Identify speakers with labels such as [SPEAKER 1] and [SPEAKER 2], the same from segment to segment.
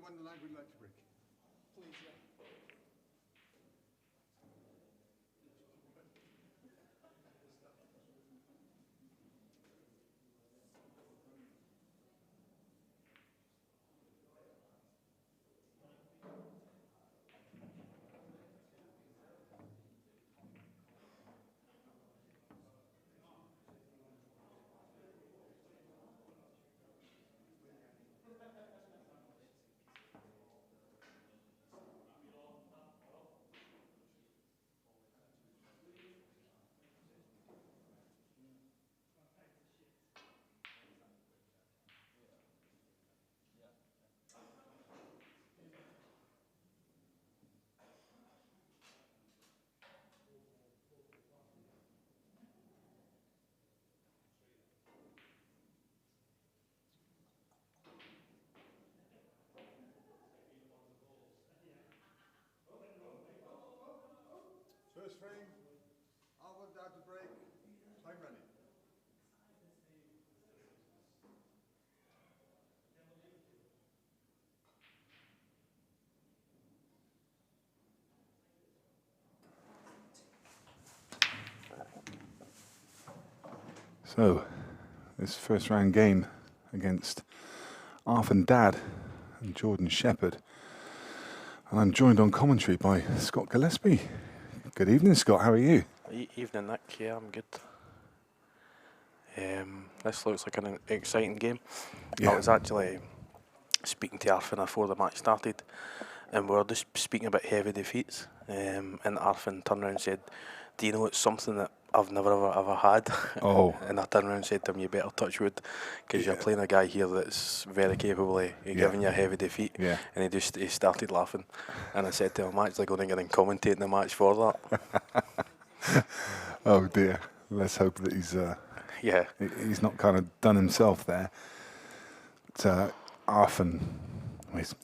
[SPEAKER 1] one line we'd like to break.
[SPEAKER 2] Please, yeah.
[SPEAKER 1] First frame, Arfan down to break, time running.
[SPEAKER 3] So, this first round game against Arfan Dad and Jordan Shepherd. And I'm joined on commentary by Scott Gillespie. Good evening, Scott. How are you?
[SPEAKER 4] Evening, Nick. Yeah, I'm good. This looks like an exciting game.
[SPEAKER 3] Yeah.
[SPEAKER 4] I was actually speaking to Arfan before the match started, and we were just speaking about heavy defeats. And Arfan turned around and said, "Do you know it's something that I've never ever had?"
[SPEAKER 3] Oh.
[SPEAKER 4] And I turned around and said to him, "You better touch wood, because you're playing a guy here that's very capable of giving you a heavy defeat."
[SPEAKER 3] Yeah.
[SPEAKER 4] And he started laughing, and I said to him, "I'm actually going to get in commentating the match for that."
[SPEAKER 3] Oh dear. Let's hope that he's not kind of done himself there. But Arfan, he's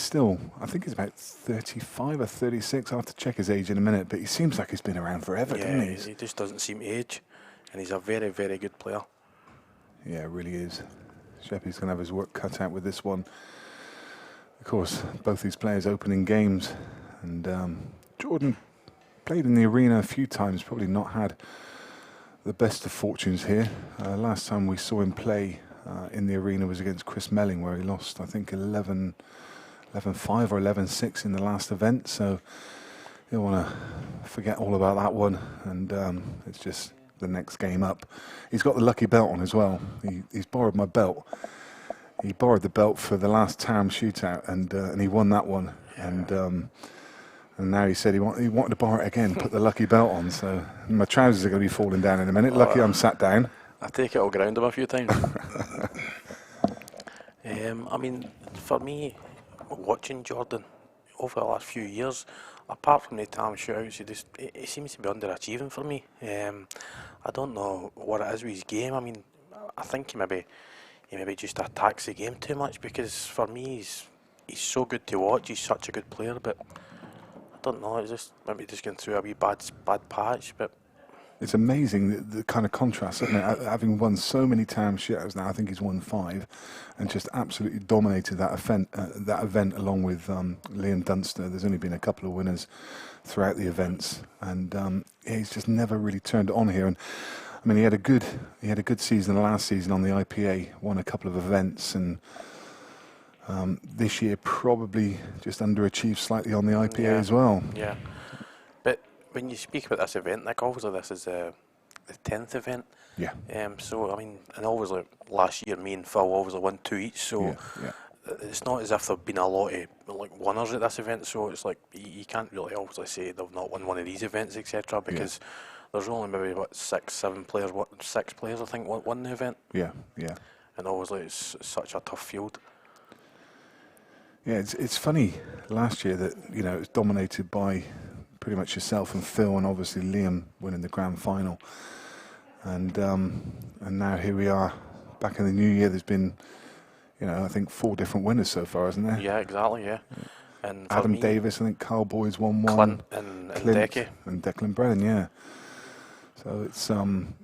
[SPEAKER 3] still, I think he's about 35 or 36. I'll have to check his age in a minute, but he seems like he's been around forever, doesn't he?
[SPEAKER 4] He just doesn't seem to age, and he's a very, very good player.
[SPEAKER 3] Yeah, it really is. Sheppy's going to have his work cut out with this one. Of course, both these players opening games, and Jordan played in the arena a few times, probably not had the best of fortunes here. Last time we saw him play in the arena was against Chris Melling, where he lost, I think, 11-5 or 11-6 in the last event. So you don't want to forget all about that one. And it's just the next game up. He's got the lucky belt on as well. He's borrowed my belt. He borrowed the belt for the last Tam shootout, and he won that one. Yeah. And now he said he wanted to borrow it again, put the lucky belt on. So my trousers are going to be falling down in a minute. Lucky I'm sat down.
[SPEAKER 4] I take it I'll ground him a few times. For me, watching Jordan over the last few years, apart from the Tam shootouts, he seems to be underachieving for me. I don't know what it is with his game. I think he maybe just attacks the game too much, because for me he's so good to watch. He's such a good player, but I don't know. It's just maybe just going through a wee bad patch, but.
[SPEAKER 3] It's amazing the kind of contrast, isn't it? Having won so many Tam shootouts now, I think he's won 5, and just absolutely dominated that event along with Liam Dunster. There's only been a couple of winners throughout the events, and he's just never really turned it on here. And I mean, he had a good season last season on the IPA, won a couple of events, and this year probably just underachieved slightly on the IPA as well.
[SPEAKER 4] Yeah. But when you speak about this event, like obviously this is the 10th event.
[SPEAKER 3] Yeah.
[SPEAKER 4] So and obviously last year me and Phil obviously won 2 each. So it's not as if there've been a lot of winners at this event. So it's like you can't really obviously say they've not won one of these events, etc. Because there's only maybe 6 players I think won the event.
[SPEAKER 3] Yeah.
[SPEAKER 4] And obviously it's such a tough field.
[SPEAKER 3] Yeah, it's funny last year that it was dominated by pretty much yourself and Phil, and obviously Liam winning the grand final, and now here we are back in the new year. There's been I think 4 different winners so far, isn't there?
[SPEAKER 4] Yeah, exactly. Yeah. And
[SPEAKER 3] Adam Davis, I think Carl Boyd's won one.
[SPEAKER 4] Clint and Decky
[SPEAKER 3] and Declan Brennan. Yeah. So it's
[SPEAKER 4] and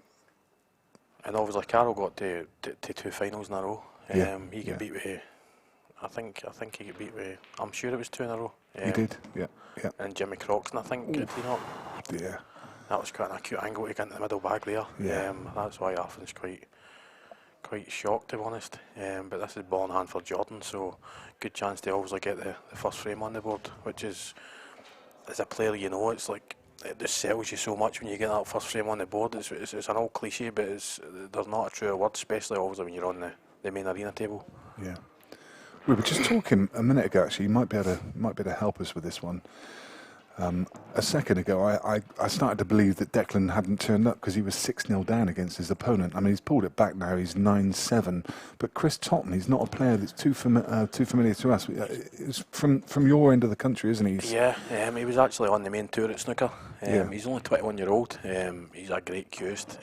[SPEAKER 4] obviously Carl got to 2 finals in a row. He can beat with I think he got beat with. I'm sure it was 2 in a row.
[SPEAKER 3] He did, yeah.
[SPEAKER 4] And Jimmy Croxton, I think, if you know.
[SPEAKER 3] Yeah.
[SPEAKER 4] That was quite an acute angle to get into the middle bag there.
[SPEAKER 3] Yeah.
[SPEAKER 4] That's why Arfan's quite shocked, to be honest. But this is ball in hand for Jordan, so good chance to obviously get the first frame on the board, which is, as a player, you know, it's like, it just sells you so much when you get that first frame on the board. It's an old cliche, but there's not a truer word, especially obviously when you're on the main arena table.
[SPEAKER 3] Yeah. We were just talking a minute ago, actually, you might be able to help us with this one. A second ago, I started to believe that Declan hadn't turned up because he was 6-0 down against his opponent. I mean, he's pulled it back now, he's 9-7. But Chris Totten, he's not a player that's too familiar to us. It's from your end of the country, isn't he?
[SPEAKER 4] Yeah, he was actually on the main tour at snooker.
[SPEAKER 3] Yeah.
[SPEAKER 4] He's only 21-year-old. He's a great cuist.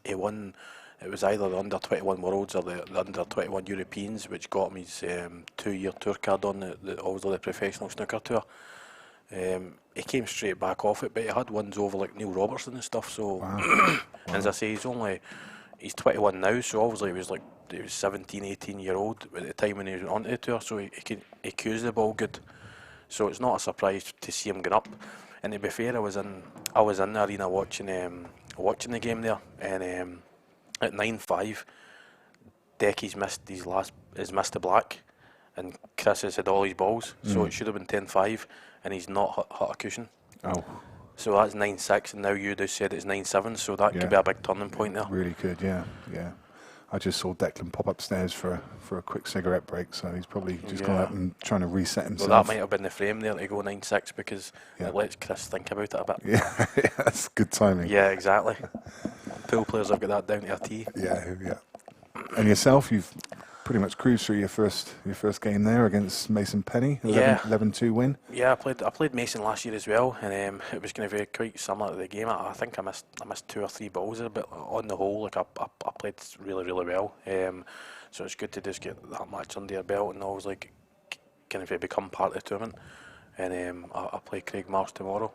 [SPEAKER 4] He won, it was either the under-21 Worlds or the under-21 Europeans, which got him his 2-year tour card on obviously the professional snooker tour. He came straight back off it, but he had wins over like Neil Robertson and stuff. So,
[SPEAKER 3] Wow.
[SPEAKER 4] As I say, he's 21 now. So obviously he was 17, 18-year-old at the time when he was onto the tour. So he cues the ball good. So it's not a surprise to see him get up. And to be fair, I was in the arena watching the game there, and at 9-5, Decky's missed missed the black, and Chris has had all his balls. So it should have been 10-5. And he's not hit a cushion.
[SPEAKER 3] Oh.
[SPEAKER 4] So that's 9-6, and now you just said it's 9-7, so that could be a big turning point there.
[SPEAKER 3] Really could, yeah. I just saw Declan pop upstairs for a quick cigarette break, so he's probably just gone out and trying to reset himself.
[SPEAKER 4] Well, that might have been the frame there to go 9-6, because it lets Chris think about it a bit.
[SPEAKER 3] Yeah, that's good timing.
[SPEAKER 4] Yeah, exactly. Pool players have got that down to a T.
[SPEAKER 3] Yeah. And yourself, you've pretty much cruised through your first game there against Mason Penny, 11-2 win.
[SPEAKER 4] Yeah, I played Mason last year as well, and it was going to be quite similar to the game. I think I missed 2 or 3 balls there, but on the whole, like I played really, really well. So it's good to just get that match under your belt and always like kind of become part of the tournament. And I play Craig Marsh tomorrow,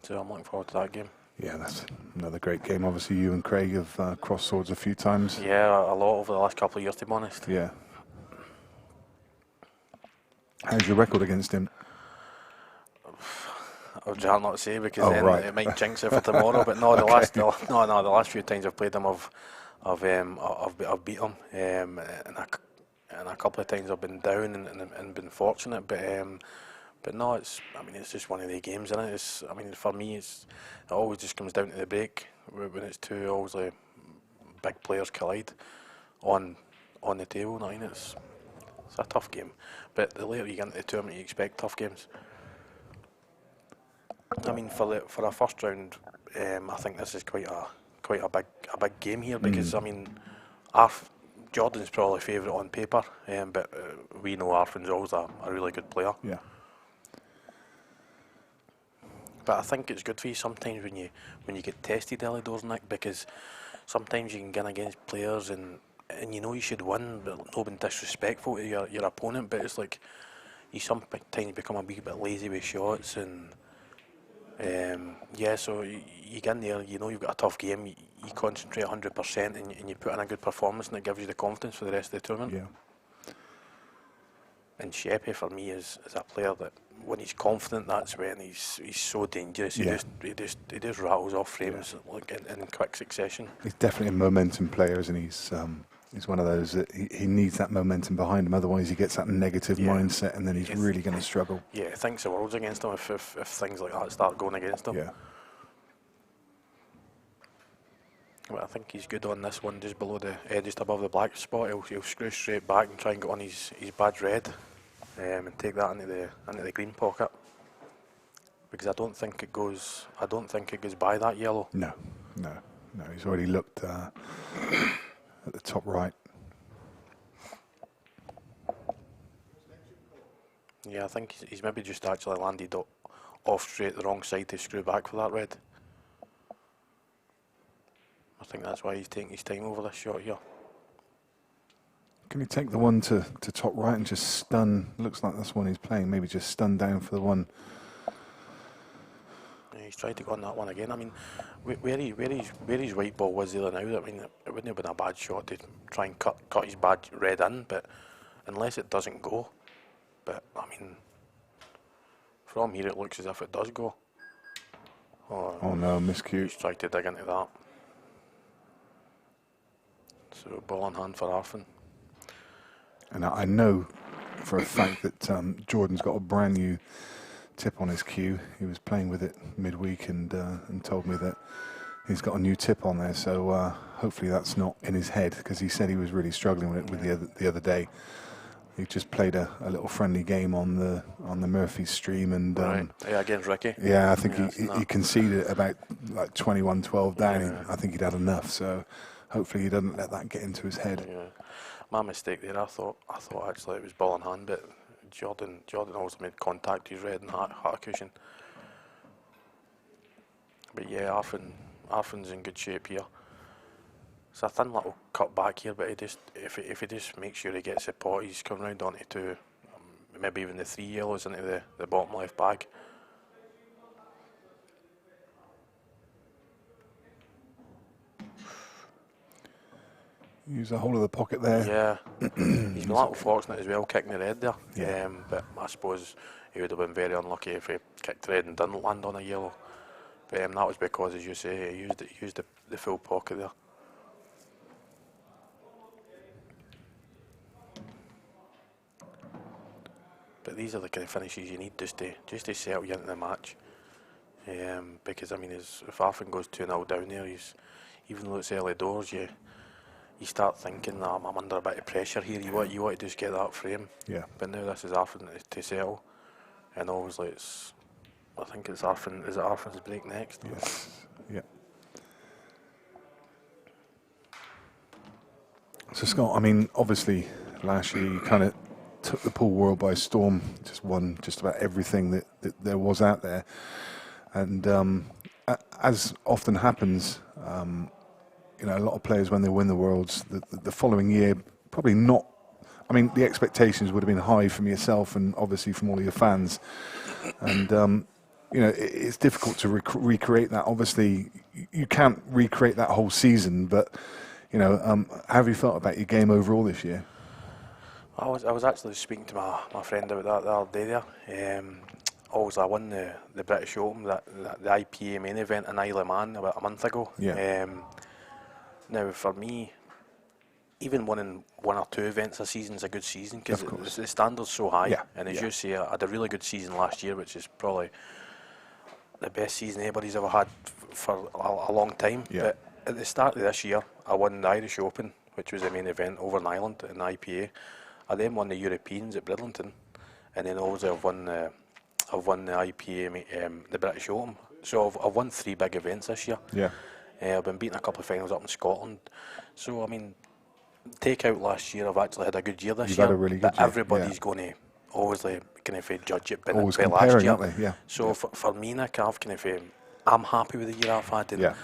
[SPEAKER 4] so I'm looking forward to that game.
[SPEAKER 3] Yeah, that's another great game. Obviously, you and Craig have crossed swords a few times.
[SPEAKER 4] Yeah, a lot over the last couple of years, to be honest.
[SPEAKER 3] Yeah. How's your record against him?
[SPEAKER 4] I would rather not say, because then it might jinx it for tomorrow. But no, the last few times I've played him, I've beat him, and a couple of times I've been down and been fortunate. But no, it's just one of the games, isn't it? For me, it always just comes down to the break when it's two obviously big players collide on the table. I mean, it's a tough game, but the later you get into the tournament, you expect tough games. I mean, for a first round, I think this is quite a big game here, because I mean, Jordan's probably favourite on paper, but we know Arfan's always a really good player.
[SPEAKER 3] Yeah.
[SPEAKER 4] But I think it's good for you sometimes when you get tested early doors, Nick, because sometimes you can get against players and you know you should win, but not being disrespectful to your opponent. But it's like you sometimes become a wee bit lazy with shots, and so you get in there, you know you've got a tough game, you concentrate 100% and you put in a good performance, and it gives you the confidence for the rest of the tournament.
[SPEAKER 3] Yeah.
[SPEAKER 4] And Sheppy, for me, is a player that when he's confident, that's when he's so dangerous. He just rattles off frames like in quick succession.
[SPEAKER 3] He's definitely a momentum player, isn't he? He's one of those that he needs that momentum behind him. Otherwise, he gets that negative mindset, and then he's really going to struggle. Yeah,
[SPEAKER 4] he thinks the world's against him if things like that start going against him.
[SPEAKER 3] Yeah.
[SPEAKER 4] But I think he's good on this one, just below just above the black spot. He'll screw straight back and try and get on his badge red, and take that into the green pocket. Because I don't think it goes by that yellow.
[SPEAKER 3] No. He's already looked at the top right.
[SPEAKER 4] Yeah, I think he's maybe just actually landed off straight the wrong side to screw back for that red. I think that's why he's taking his time over this shot here.
[SPEAKER 3] Can he take the one to top right and just stun? Looks like that's one he's playing. Maybe just stun down for the one.
[SPEAKER 4] Yeah, he's tried to go on that one again. I mean, where his white ball was the other now, I mean, it wouldn't have been a bad shot to try and cut his badge red in, but unless it doesn't go. But I mean, from here it looks as if it does go.
[SPEAKER 3] Oh no, miscue.
[SPEAKER 4] He's tried to dig into that. So ball on hand for Arfan.
[SPEAKER 3] And I know for a fact that Jordan's got a brand new tip on his cue. He was playing with it midweek and told me that he's got a new tip on there. So hopefully that's not in his head, because he said he was really struggling with it with the other day. He just played a little friendly game on the Murphy stream, and
[SPEAKER 4] yeah, against Ricky.
[SPEAKER 3] Yeah, I think he conceded about like 21-12 down. Yeah. I think he'd had enough, so hopefully he doesn't let that get into his head.
[SPEAKER 4] Yeah. My mistake there. I thought actually it was ball in hand, but Jordan also made contact. He's red and heart cushion. But yeah, Arfan's in good shape here. It's a thin little cut back here, but if he just makes sure he gets the pot, he's coming round onto two, maybe even the 3 yellows into the bottom left bag.
[SPEAKER 3] Use the whole of the pocket there.
[SPEAKER 4] Yeah, he's been a little fortunate as well, kicking the red there.
[SPEAKER 3] Yeah.
[SPEAKER 4] But I suppose he would have been very unlucky if he kicked red and didn't land on a yellow. But that was because, as you say, he used the full pocket there. But these are the kind of finishes you need just to settle you into the match. Because I mean, if Arfan goes 2-0 down there, even though it's early doors, you start thinking that I'm under a bit of pressure here. You want to just get that frame.
[SPEAKER 3] Yeah.
[SPEAKER 4] But now this is Arfan to settle, and obviously I think it's Arfan. Is it Arfan's break next?
[SPEAKER 3] Yes. Yeah. So Scott, I mean, obviously last year you kind of took the pool world by storm, just won just about everything that there was out there, and as often happens, you know, a lot of players when they win the worlds, the following year probably not. I mean, the expectations would have been high from yourself and obviously from all of your fans, and you know, it's difficult to recreate that. Obviously, you can't recreate that whole season, but you know, how have you felt about your game overall this year?
[SPEAKER 4] I was actually speaking to my friend about that the other day there. Obviously, I won the British Open, the IPA main event in Isle of Man about a month ago.
[SPEAKER 3] Yeah.
[SPEAKER 4] Now, for me, even winning 1 or 2 events a season is a good season, because the standard's so high.
[SPEAKER 3] Yeah.
[SPEAKER 4] And as you say, I had a really good season last year, which is probably the best season anybody's ever had for a long time.
[SPEAKER 3] Yeah.
[SPEAKER 4] But at the start of this year, I won the Irish Open, which was the main event over in Ireland in the IPA. I then won the Europeans at Bridlington, and then obviously I've won the IPA, the British Open. So I've won 3 big events this year.
[SPEAKER 3] Yeah.
[SPEAKER 4] I've been beating a couple of finals up in Scotland. So I mean, take out last year, I've actually had a good year this year.
[SPEAKER 3] Had a really good
[SPEAKER 4] but
[SPEAKER 3] year.
[SPEAKER 4] everybody's going to obviously kind of judge it by
[SPEAKER 3] Always
[SPEAKER 4] last
[SPEAKER 3] comparing,
[SPEAKER 4] year.
[SPEAKER 3] aren't they? Yeah.
[SPEAKER 4] So for me, Nick, I've kind of I'm happy with the year I've had. And
[SPEAKER 3] Yeah.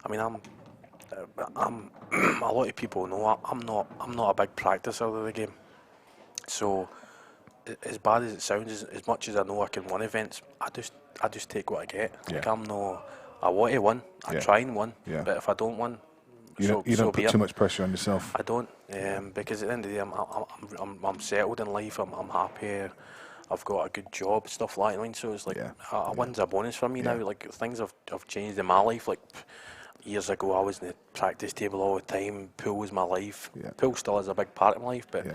[SPEAKER 4] I mean, I'm a lot of people know I'm not a big practicer of the game. So as bad as it sounds, as much as I know I can win events, I just take what I get.
[SPEAKER 3] Yeah.
[SPEAKER 4] Like I want to win. I try and win.
[SPEAKER 3] Yeah.
[SPEAKER 4] But if I don't win,
[SPEAKER 3] You don't put too much pressure on yourself.
[SPEAKER 4] I don't, because at the end of the day, I'm settled in life. I'm happy. I've got a good job, stuff like that. I mean, so it's like a win's a bonus for me now. Like things have changed in my life. Like years ago, I was in the practice table all the time. Pool was my life.
[SPEAKER 3] Yeah.
[SPEAKER 4] Pool still is a big part of my life, but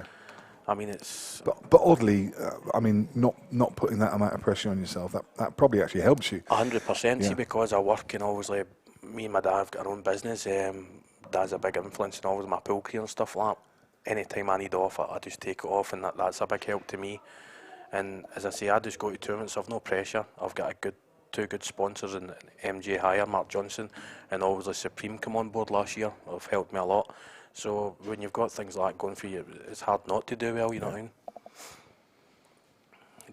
[SPEAKER 4] I mean, it's.
[SPEAKER 3] But oddly, I mean, not putting that amount of pressure on yourself, that probably actually helps you.
[SPEAKER 4] 100%. See, because I work and obviously me and my dad have got our own business. Dad's a big influence in always my pool career and stuff like that. Anytime I need off, I just take it off, and that's a big help to me. And as I say, I just go to tournaments. I've no pressure. I've got two good sponsors in MJ Hire, Mark Johnson, and obviously Supreme come on board last year. Have helped me a lot. So when you've got things like that going for you, it's hard not to do well. You know what I mean?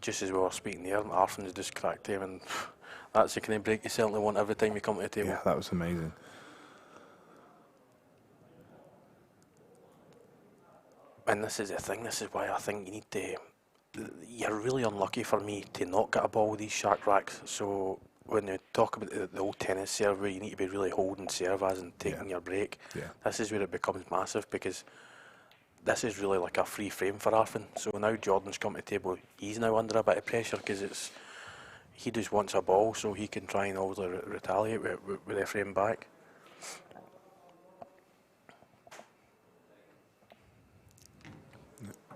[SPEAKER 4] Just as we were speaking there, Arfan's just cracked him, and that's the kind of break you certainly want every time you come to the table.
[SPEAKER 3] Yeah, that was amazing.
[SPEAKER 4] And this is the thing, this is why I think you need to. You're really unlucky for me to not get a ball with these shark racks. So when you talk about the old tennis serve where you need to be really holding serve as and taking your break, this is where it becomes massive, because this is really like a free frame for Arfan. So now Jordan's come to the table, he's now under a bit of pressure because he just wants a ball so he can try and obviously retaliate with a frame back.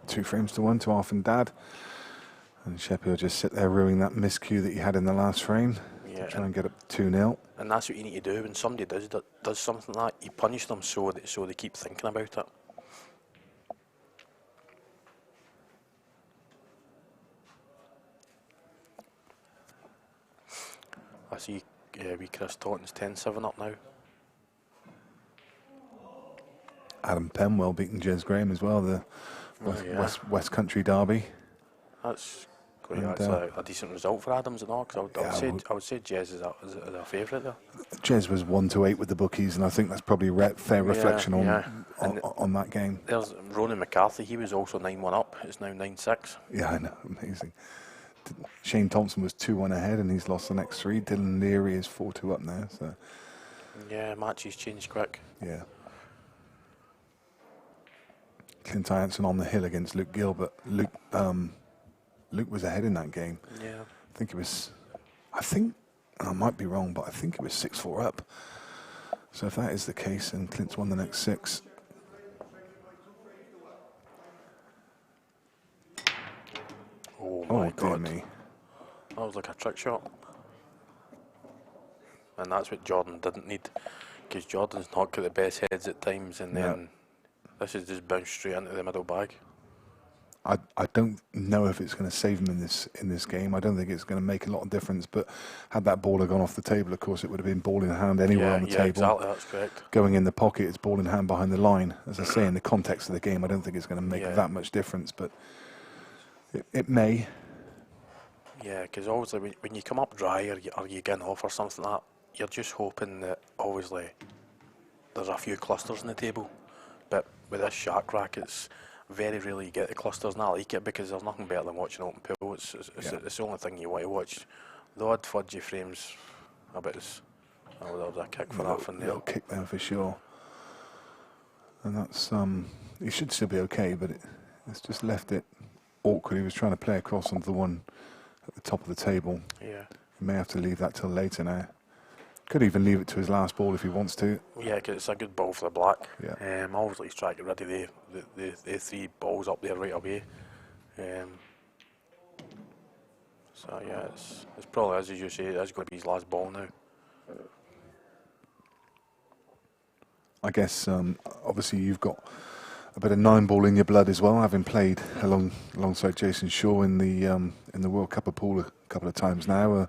[SPEAKER 3] Two frames to one to Arfan Dad. And Sheppy will just sit there ruining that miscue that he had in the last frame.
[SPEAKER 4] Yeah,
[SPEAKER 3] Try and get up 2-0.
[SPEAKER 4] And that's what you need to do when somebody does something like that. You punish them so they keep thinking about it. I see wee Chris Taunton's 10-7 up now.
[SPEAKER 3] Adam Penwell beating Jez Graham as well, the West Country derby.
[SPEAKER 4] That's a decent result for Adams and all, because I would say Jez is a favourite there.
[SPEAKER 3] Jez was 1-8 with the bookies, and I think that's probably fair reflection on that game.
[SPEAKER 4] There's Ronan McCarthy, he was also 9-1 up, it's now 9-6.
[SPEAKER 3] Yeah, I know, amazing. Shane Thompson was 2-1 ahead, and he's lost the next three. Dylan Leary is 4-2 up now. So
[SPEAKER 4] yeah, matches changed quick.
[SPEAKER 3] Yeah. Clint Hansen on the hill against Luke Gilbert. Luke was ahead in that game.
[SPEAKER 4] Yeah.
[SPEAKER 3] I might be wrong, but I think it was 6-4 up. So if that is the case, then Clint's won the next six.
[SPEAKER 4] Oh my God.
[SPEAKER 3] Me.
[SPEAKER 4] That was like a trick shot. And that's what Jordan didn't need, because Jordan's not got the best heads at times, and then this is just bounced straight into the middle bag.
[SPEAKER 3] I don't know if it's going to save him in this game. I don't think it's going to make a lot of difference. But had that ball gone off the table, of course, it would have been ball in hand anywhere on the table.
[SPEAKER 4] Exactly, that's correct.
[SPEAKER 3] Going in the pocket, it's ball in hand behind the line. As I say, in the context of the game, I don't think it's going to make that much difference. But it may.
[SPEAKER 4] Yeah, because obviously when you come up dry or you get off or something like that, you're just hoping that obviously there's a few clusters on the table. But with this shark rack, it's very rarely you get the clusters, and I like it because there's nothing better than watching open pool. It's the only thing you want to watch. The odd fudgy frames, I bet there was a kick for that from there.
[SPEAKER 3] Little kick there for sure. And that's he should still be okay, but it's just left it awkward. He was trying to play across onto the one at the top of the table.
[SPEAKER 4] Yeah.
[SPEAKER 3] He may have to leave that till later now. Could even leave it to his last ball if he wants to.
[SPEAKER 4] Yeah, because it's a good ball for the black.
[SPEAKER 3] Yeah.
[SPEAKER 4] Obviously he's trying to get rid of the three balls up there right away. So yeah, it's probably, as you say, it's going to be his last ball now.
[SPEAKER 3] I guess obviously you've got a bit of 9-ball in your blood as well, having played alongside Jason Shaw in the World Cup of Pool a couple of times now.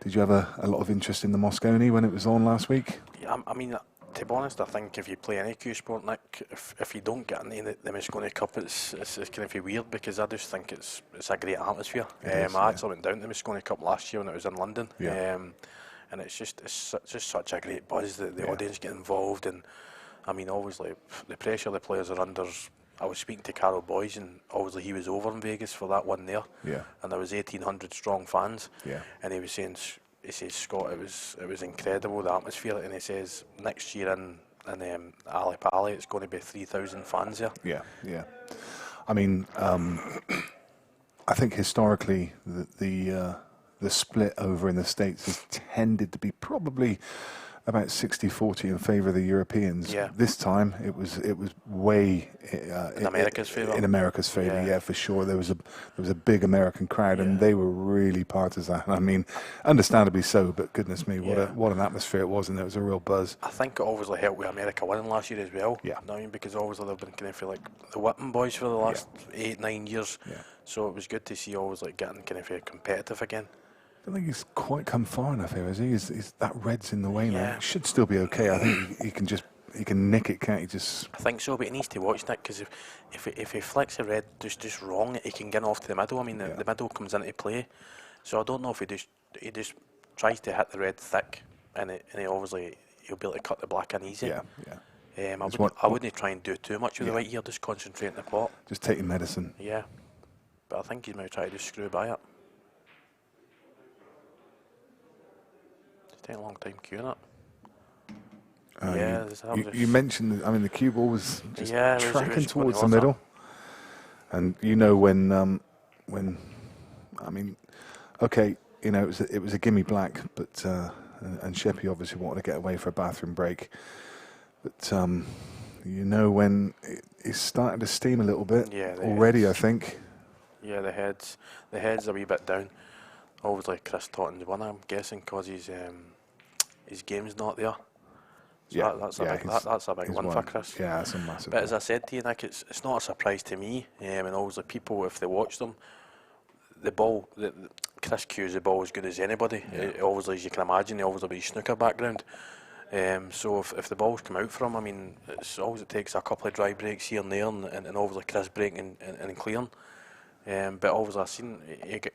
[SPEAKER 3] Did you have a lot of interest in the Moscone when it was on last week?
[SPEAKER 4] Yeah, I mean, to be honest, I think if you play any Q Sport, Nick, if you don't get into the Moscone Cup, it's kind of weird, because I just think it's a great atmosphere. I actually went down to the Moscone Cup last year when it was in London. And it's just such a great buzz that the audience get involved, and I mean, obviously the pressure the players are under. I was speaking to Carol Boys, and obviously he was over in Vegas for that one there. Yeah. And there was 1,800 strong fans. Yeah. And he was saying, Scott, it was incredible, the atmosphere, and he says next year in Ali Pali it's going to be 3,000 fans there. Yeah, yeah.
[SPEAKER 3] I mean, I think historically the split over in the States has tended to be probably about 60-40 in favour of the Europeans. Yeah. This time it was way
[SPEAKER 4] in America's favour.
[SPEAKER 3] In America's favour, yeah, for sure. There was a big American crowd, and they were really partisan. I mean, understandably so, but goodness me, what an atmosphere it was, and there was a real buzz.
[SPEAKER 4] I think it obviously helped with America winning last year as well. Yeah. I mean, because obviously they've been kind of feel like the whipping boys for the last 8-9 years. Yeah. So it was good to see obviously getting kind of competitive again.
[SPEAKER 3] I don't think he's quite come far enough here, is he? Is that red's in the way now? He should still be okay. I think he can nick it, can't he?
[SPEAKER 4] I think so, but he needs to watch that, because if he flicks the red just wrong, he can get off to the middle. I mean, the middle comes into play. So I don't know if he just tries to hit the red thick, and he obviously he'll be able to cut the black in easy. Yeah, yeah. I wouldn't try and do too much with the white here. Just concentrate on the pot.
[SPEAKER 3] Just take your medicine.
[SPEAKER 4] Yeah, but I think he's going to try to just screw by it. Take a long time queuing it. Yeah,
[SPEAKER 3] you mentioned, I mean, the cue ball was just tracking
[SPEAKER 4] was
[SPEAKER 3] towards the middle. And you know when, I mean, okay, you know, it was a gimme black, but and Sheppy obviously wanted to get away for a bathroom break. But you know when it's starting to steam a little bit already, I think.
[SPEAKER 4] Yeah, the head's a wee bit down. Obviously, Chris Totten's won, I'm guessing, because his game's not there. So
[SPEAKER 3] Yeah,
[SPEAKER 4] that's a big win for Chris.
[SPEAKER 3] Yeah, that's a massive
[SPEAKER 4] But
[SPEAKER 3] win.
[SPEAKER 4] as I said to you, Nick, it's not a surprise to me. And obviously, people, if they watch them, the ball, Chris cues the ball as good as anybody. Obviously, as you can imagine, he obviously with his snooker background. So if the balls come out from him, I mean, it takes a couple of dry breaks here and there, and obviously Chris breaking and clearing. But obviously, I seen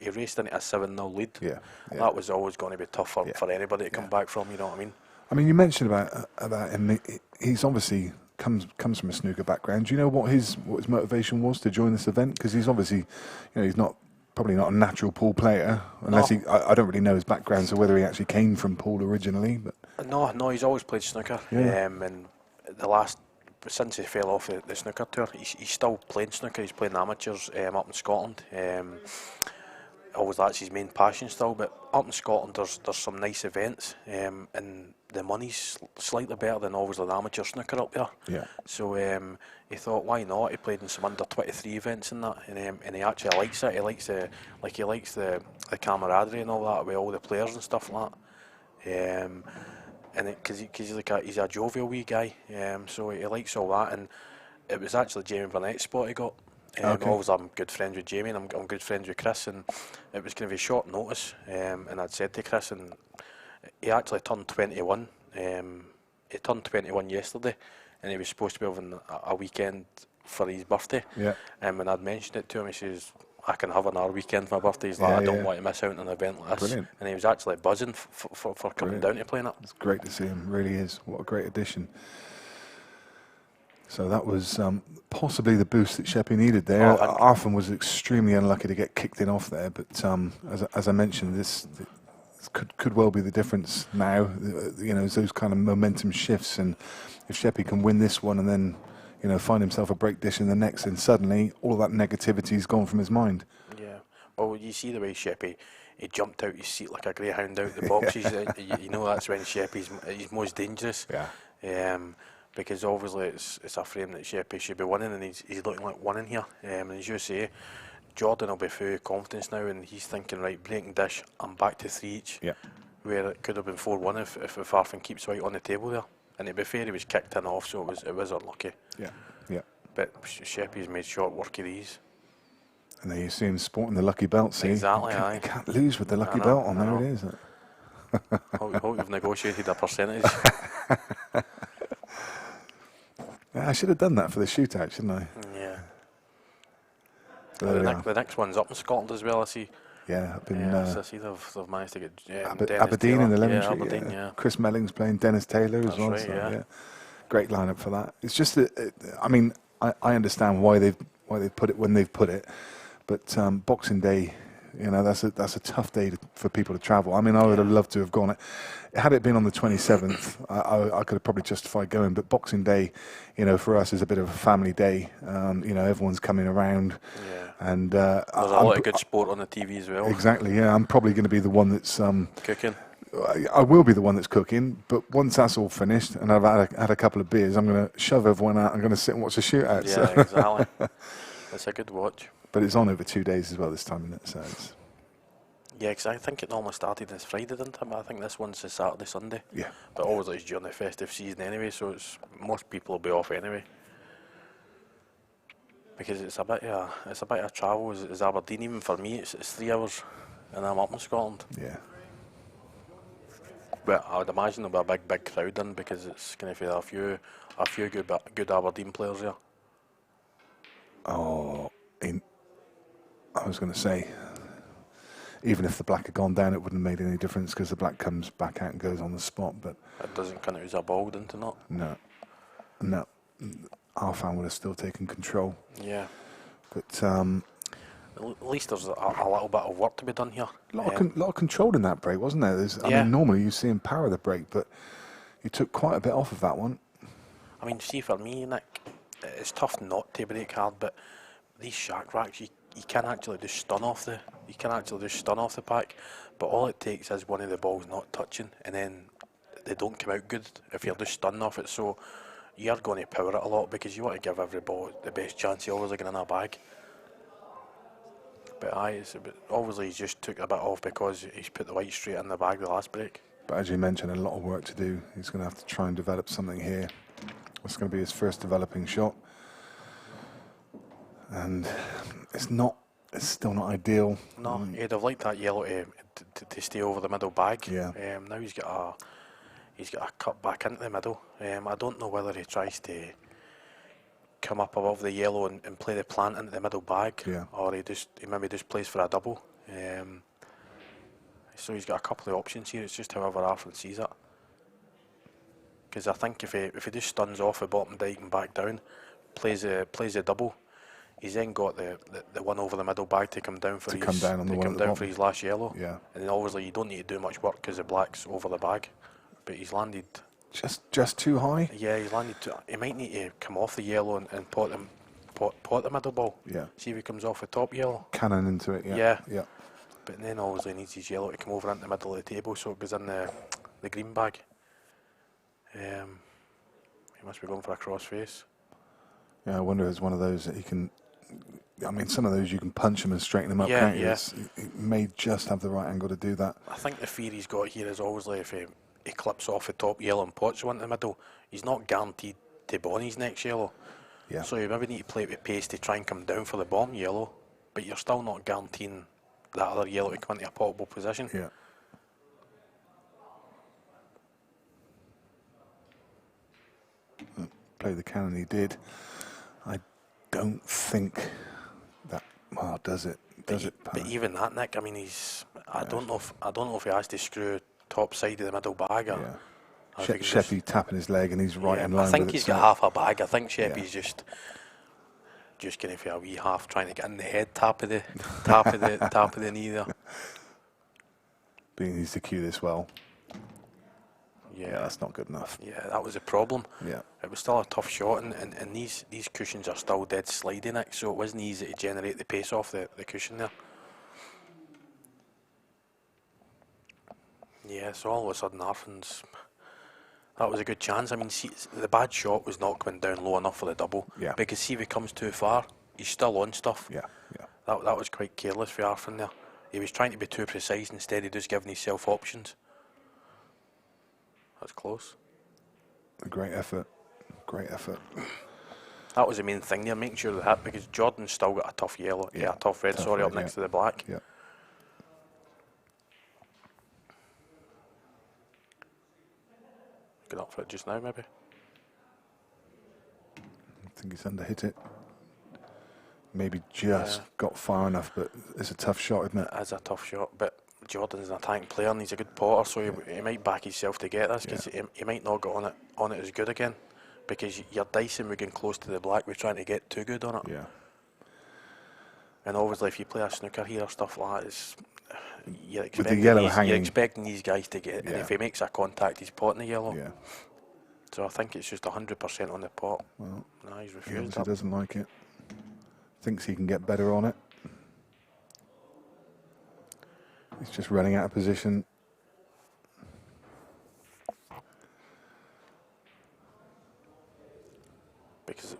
[SPEAKER 4] he raced into a 7-0 lead.
[SPEAKER 3] Yeah.
[SPEAKER 4] That was always going to be tough for anybody to come back from. You know what I mean?
[SPEAKER 3] I mean, you mentioned about him. He's obviously comes from a snooker background. Do you know what his motivation was to join this event? Because he's obviously, you know, he's probably not a natural pool player, unless I don't really know his background, so whether he actually came from pool originally. But
[SPEAKER 4] no, he's always played snooker. And since he fell off the snooker tour, he's still playing snooker. He's playing amateurs up in Scotland. Always that's his main passion still. But up in Scotland, there's some nice events, and the money's slightly better than obviously the amateur snooker up there.
[SPEAKER 3] Yeah.
[SPEAKER 4] So he thought, why not? He played in some under 23 events and that, and he actually likes it. He likes the camaraderie and all that with all the players and stuff like that. And because he's a jovial wee guy, so he likes all that. And it was actually Jamie Burnett's spot he got. Obviously, I'm good friends with Jamie, and I'm good friends with Chris, and it was going to be short notice. And I'd said to Chris, and he actually turned 21. He turned 21 yesterday, and he was supposed to be having a weekend for his birthday.
[SPEAKER 3] Yeah.
[SPEAKER 4] And I'd mentioned it to him, he says, I can have another weekend for my birthday. He's like, I don't want to miss out on an event like this. Brilliant. And he was actually buzzing for coming down to playing it.
[SPEAKER 3] It's great to see him, really is. What a great addition. So that was possibly the boost that Sheppy needed there. Arfan was extremely unlucky to get kicked in off there, but as I mentioned, this could well be the difference now. You know, those kind of momentum shifts, and if Sheppy can win this one and then, you know, find himself a break dish in the next, and suddenly all that negativity's gone from his mind. Yeah.
[SPEAKER 4] Well, you see the way Sheppy, he jumped out his seat like a greyhound out the boxes. You know, that's when Sheppy's most dangerous.
[SPEAKER 3] Yeah.
[SPEAKER 4] Because obviously it's a frame that Sheppy should be winning, and he's looking like winning here. And as you say, Jordan will be full of confidence now, and he's thinking, right, breaking dish, I'm back to 3 each.
[SPEAKER 3] Yeah.
[SPEAKER 4] Where it could have been 4-1 if Arfan keeps right on the table there. And to be fair, he was kicked in off, so it was unlucky.
[SPEAKER 3] Yeah.
[SPEAKER 4] But Sheppy's made short work of these.
[SPEAKER 3] And there you see him sporting the lucky belt. See,
[SPEAKER 4] exactly.
[SPEAKER 3] You can't lose with the lucky belt on. There it is.
[SPEAKER 4] Hope you've negotiated a percentage.
[SPEAKER 3] Yeah, I should have done that for the shootout, shouldn't I?
[SPEAKER 4] Yeah.
[SPEAKER 3] So
[SPEAKER 4] the next one's up in Scotland as well, I see.
[SPEAKER 3] Yeah, I've been.
[SPEAKER 4] I see they've managed to get
[SPEAKER 3] Aberdeen in the Lemon Tree.
[SPEAKER 4] Aberdeen, yeah.
[SPEAKER 3] Chris Melling's playing Dennis Taylor as well.
[SPEAKER 4] Right,
[SPEAKER 3] so,
[SPEAKER 4] yeah.
[SPEAKER 3] Great lineup for that. It's just that I mean, I understand why they've put it when they've put it, but Boxing Day, you know, that's a tough day for people to travel. I mean, I would have loved to have gone. Had it been on the 27th, I could have probably justified going. But Boxing Day, you know, for us is a bit of a family day. You know, everyone's coming around.
[SPEAKER 4] Yeah.
[SPEAKER 3] And
[SPEAKER 4] there's a lot of good sport on the TV as well.
[SPEAKER 3] Exactly. Yeah, I'm probably going to be the one that's
[SPEAKER 4] cooking.
[SPEAKER 3] I will be the one that's cooking. But once that's all finished and I've had a couple of beers, I'm going to shove everyone out. I'm going to sit and watch the shootout.
[SPEAKER 4] Yeah, so. Exactly. It's a good watch.
[SPEAKER 3] But it's on over 2 days as well this time, isn't it? So it's
[SPEAKER 4] yeah, because I think it normally started this Friday, didn't it? But I think this one's a Saturday, Sunday.
[SPEAKER 3] Yeah.
[SPEAKER 4] But always it's during the festive season anyway, so most people will be off anyway. Because it's a bit of travel. It's Aberdeen, even for me, it's 3 hours, and I'm up in Scotland.
[SPEAKER 3] Yeah.
[SPEAKER 4] But I would imagine there'll be a big crowd in, because it's going to be a few good Aberdeen players there.
[SPEAKER 3] Oh, I was going to say, even if the black had gone down, it wouldn't have made any difference, because the black comes back out and goes on the spot. But
[SPEAKER 4] it doesn't count as a ball, doesn't it?
[SPEAKER 3] Not. No. Arfan would have still taken control.
[SPEAKER 4] Yeah.
[SPEAKER 3] But
[SPEAKER 4] at least there's a little bit of work to be done here.
[SPEAKER 3] A lot of control in that break, wasn't there? I mean, normally you see him power the break, but He took quite a bit off of that one.
[SPEAKER 4] I mean, see, for me, Nick, it's tough not to break hard, but these shark racks, you can actually just stun off the pack, but all it takes is one of the balls not touching, and then they don't come out good if you're just stunning off it. So you're going to power it a lot because you want to give every ball the best chance of always getting in a bag. But obviously he's just took a bit off because he's put the white straight in the bag the last break.
[SPEAKER 3] But as you mentioned, a lot of work to do. He's going to have to try and develop something here. It's going to be his first developing shot. And it's still not ideal.
[SPEAKER 4] No, he'd have liked that yellow to stay over the middle bag.
[SPEAKER 3] Yeah.
[SPEAKER 4] Now he's got a cut back into the middle. I don't know whether he tries to come up above the yellow and play the plant into the middle bag, or he maybe just plays for a double. So he's got a couple of options here. It's just however Arfan sees it. Because I think if he just stuns off the bottom dike and back down, plays a double, he's then got the one over the middle bag to come down for his last yellow.
[SPEAKER 3] Yeah.
[SPEAKER 4] And then obviously you don't need to do much work because the black's over the bag, but he's landed
[SPEAKER 3] just too high.
[SPEAKER 4] Yeah, he's landed he might need to come off the yellow and pot the middle ball.
[SPEAKER 3] Yeah.
[SPEAKER 4] See if he comes off the top yellow.
[SPEAKER 3] Cannon into it.
[SPEAKER 4] Yeah.
[SPEAKER 3] Yeah.
[SPEAKER 4] But then obviously needs his yellow to come over into the middle of the table so it goes in the green bag. He must be going for a cross face.
[SPEAKER 3] Yeah, I wonder if it's one of those that he can. I mean, some of those you can punch him and straighten him up,
[SPEAKER 4] Yeah,
[SPEAKER 3] can't you?
[SPEAKER 4] yeah.
[SPEAKER 3] He may just have the right angle to do that.
[SPEAKER 4] I think the fear he's got here is obviously if he clips off the top yellow and pots one in the middle, he's not guaranteed to bon his next yellow.
[SPEAKER 3] Yeah.
[SPEAKER 4] So you maybe need to play it with pace to try and come down for the bottom yellow, but you're still not guaranteeing that other yellow to come into a potable position.
[SPEAKER 3] Yeah. Play the cannon he did. I don't think that. Well, does it? Does it?
[SPEAKER 4] But even that, Nick. I mean, I don't know if he has to screw top side of the middle bag. Or
[SPEAKER 3] yeah. Sheppy tapping his leg and he's right in line.
[SPEAKER 4] I think
[SPEAKER 3] with
[SPEAKER 4] he's
[SPEAKER 3] it,
[SPEAKER 4] got
[SPEAKER 3] so
[SPEAKER 4] half a bag. I think Sheppy's just getting for a wee half, trying to get in the head tap of the knee there.
[SPEAKER 3] But he needs to cue this well.
[SPEAKER 4] Yeah,
[SPEAKER 3] that's not good enough.
[SPEAKER 4] Yeah, that was a problem.
[SPEAKER 3] Yeah.
[SPEAKER 4] It was still a tough shot, and these cushions are still dead sliding, Nick, so it wasn't easy to generate the pace off the cushion there. Yeah, so all of a sudden Arfan's... That was a good chance. I mean, see, the bad shot was not coming down low enough for the double.
[SPEAKER 3] Yeah.
[SPEAKER 4] Because see if he comes too far, he's still on stuff.
[SPEAKER 3] Yeah, yeah.
[SPEAKER 4] That was quite careless for Arfan there. He was trying to be too precise instead of just giving himself options. That's close.
[SPEAKER 3] A great effort. Great effort.
[SPEAKER 4] That was the main thing there, making sure that because Jordan's still got a tough yellow, a tough red, up next to the black.
[SPEAKER 3] Yeah.
[SPEAKER 4] Get up for it just now, maybe.
[SPEAKER 3] I think he's under-hit it. Maybe just got far enough, but it's a tough shot, isn't it?
[SPEAKER 4] It is a tough shot, but Jordan's an attacking player and he's a good potter, so he might back himself to get this because he might not get on it as good again because you're dicing with getting close to the black. We're trying to get too good on it.
[SPEAKER 3] Yeah.
[SPEAKER 4] And obviously, if you play a snooker here or stuff like that, you're
[SPEAKER 3] with the yellow hanging,
[SPEAKER 4] you're expecting these guys to get it, and if he makes a contact, he's potting the yellow.
[SPEAKER 3] Yeah.
[SPEAKER 4] So I think it's just 100% on the pot.
[SPEAKER 3] Well,
[SPEAKER 4] no, he's refused.
[SPEAKER 3] He doesn't like it. Thinks he can get better on it. He's just running out of position.
[SPEAKER 4] Because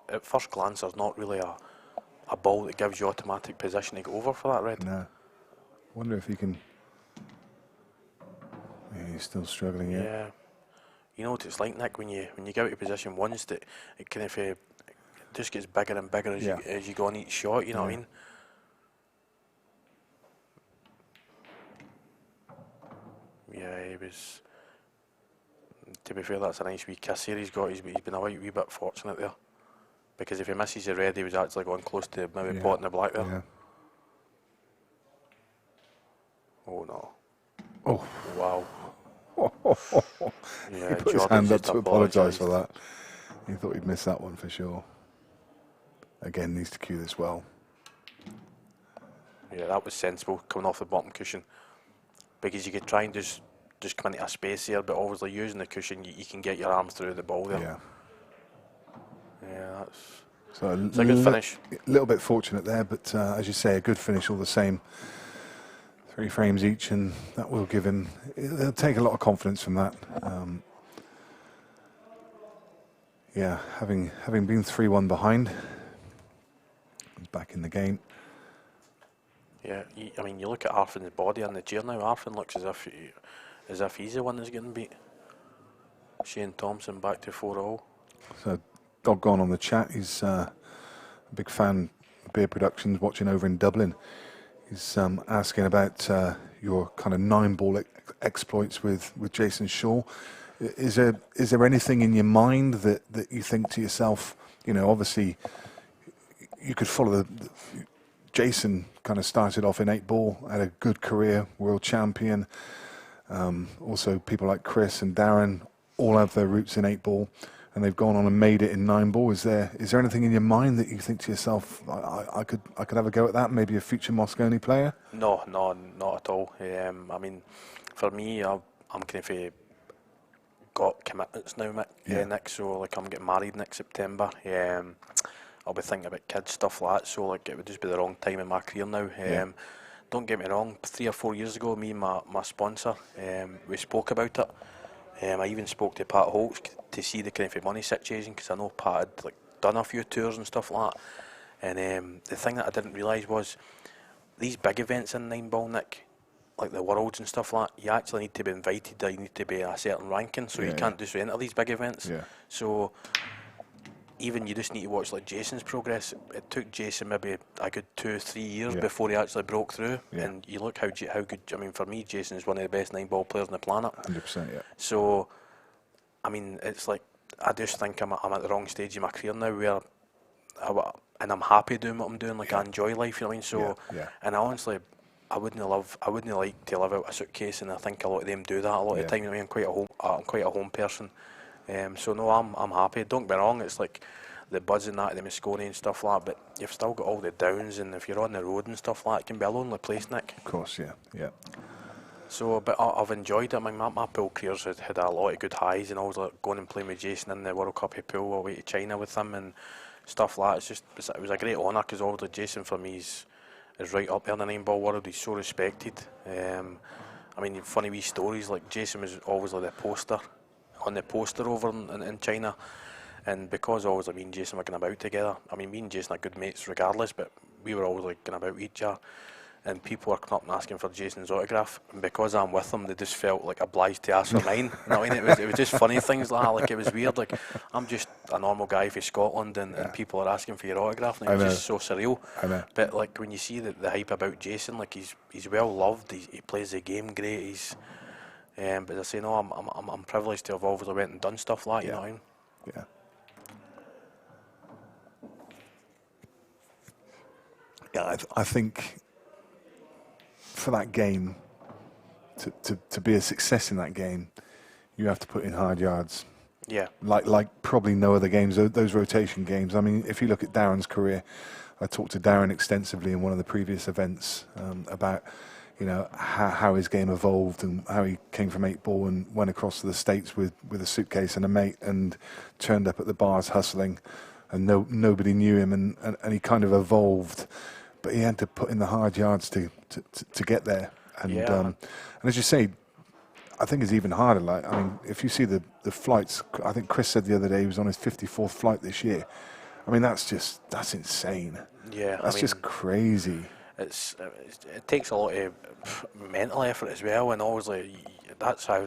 [SPEAKER 4] at first glance, there's not really a ball that gives you automatic position to go over for that red.
[SPEAKER 3] No. Wonder if he can. Yeah, he's still struggling here.
[SPEAKER 4] Yeah. You know what it's like, Nick, when you get out of position once, that it kind of just gets bigger and bigger as you go on each shot. You know what I mean? Yeah, he was. To be fair, that's a nice wee kiss here he's got. He's been a wee bit fortunate there. Because if he misses the red, he was actually going close to maybe potting the black there.
[SPEAKER 3] Yeah.
[SPEAKER 4] Oh no.
[SPEAKER 3] Oh.
[SPEAKER 4] Wow.
[SPEAKER 3] He put his hand up to apologise for that. He thought he'd miss that one for sure. Again, needs to cue this well.
[SPEAKER 4] Yeah, that was sensible, coming off the bottom cushion. Because you could try and just just come into a space there, but obviously using the cushion, you can get your arm through the ball there.
[SPEAKER 3] Yeah.
[SPEAKER 4] Yeah,
[SPEAKER 3] So
[SPEAKER 4] it's a good finish.
[SPEAKER 3] A little bit fortunate there, but as you say, a good finish all the same. 3 frames each, and that will give him. He'll take a lot of confidence from that. Yeah, having been 3-1 behind, he's back in the game.
[SPEAKER 4] Yeah, I mean, you look at Arfan's body on the chair now. Arfan looks as if he's the one that's getting beat. Shane Thompson back to 4-0.
[SPEAKER 3] So, Doggone on the chat. He's a big fan of Beer Productions, watching over in Dublin. He's asking about your kind of 9-ball exploits with Jason Shaw. Is there anything in your mind that you think to yourself, obviously you could follow Jason kind of started off in 8-ball, had a good career, world champion. Also people like Chris and Darren all have their roots in 8-ball, and they've gone on and made it in 9-ball. Is there anything in your mind that you think to yourself, I could have a go at that, maybe a future Moscone player?
[SPEAKER 4] No, not at all. I mean, for me, I'm kind of got commitments now, Nick. So like, I'm getting married next September. I'll be thinking about kids, stuff like that. So like, it would just be the wrong time in my career now. Don't get me wrong. 3 or 4 years ago, me and my sponsor, we spoke about it. I even spoke to Pat Holtz to see the kind of money situation, because I know Pat had like done a few tours and stuff like that. And the thing that I didn't realise was these big events in 9-ball, Nick, like the Worlds and stuff like that, you actually need to be invited, or you need to be a certain ranking, so you can't just enter these big events. So even you just need to watch like Jason's progress. It took Jason maybe a good 2 or 3 years before he actually broke through. And you look how good. I mean, for me, Jason is one of the best 9-ball players on the planet.
[SPEAKER 3] 100%, yeah.
[SPEAKER 4] So, I mean, it's like, I just think I'm at the wrong stage in my career now, where and I'm happy doing what I'm doing. Like, I enjoy life. You know what I mean? So, and I honestly, I wouldn't like to live out a suitcase, and I think a lot of them do that a lot of the time. You know, I'm quite a home person. So no, I'm happy. Don't get me wrong, it's like the buzz and that, the Moscone and stuff like that, but you've still got all the downs, and if you're on the road and stuff like that, it can be a lonely place, Nick.
[SPEAKER 3] Of course, yeah.
[SPEAKER 4] So, but I've enjoyed it. I mean, my pool careers had a lot of good highs, and I was like going and playing with Jason in the World Cup of Pool away to China with him and stuff like that. It was a great honour, because obviously Jason for me is right up there in the 9-ball world. He's so respected. I mean, funny wee stories, like Jason was always like on the poster over in China, and because always me and Jason were going about together. I mean, me and Jason are good mates regardless, but we were always like going about each other, and people were coming up and asking for Jason's autograph, and because I'm with them, they just felt like obliged to ask for mine. You know what I mean? It was just funny things like that. Like, it was weird. Like, I'm just a normal guy from Scotland, and people are asking for your autograph, and it was just so surreal.
[SPEAKER 3] I know.
[SPEAKER 4] But like, when you see the hype about Jason, like, he's well loved. He plays the game great. But as I say, no, I'm privileged to have always went and done stuff like that, you know what I mean?
[SPEAKER 3] Yeah. Yeah, I think for that game, to be a success in that game, you have to put in hard yards.
[SPEAKER 4] Yeah.
[SPEAKER 3] Like probably no other games, those rotation games. I mean, if you look at Darren's career, I talked to Darren extensively in one of the previous events about, how his game evolved, and how he came from 8-ball and went across to the States with a suitcase and a mate, and turned up at the bars hustling, and nobody knew him, and he kind of evolved, but he had to put in the hard yards to get there. And as you say, I think it's even harder. Like, I mean, if you see the flights, I think Chris said the other day he was on his 54th flight this year. I mean, that's insane.
[SPEAKER 4] Yeah,
[SPEAKER 3] that's just crazy.
[SPEAKER 4] It takes a lot of mental effort as well, and obviously that's how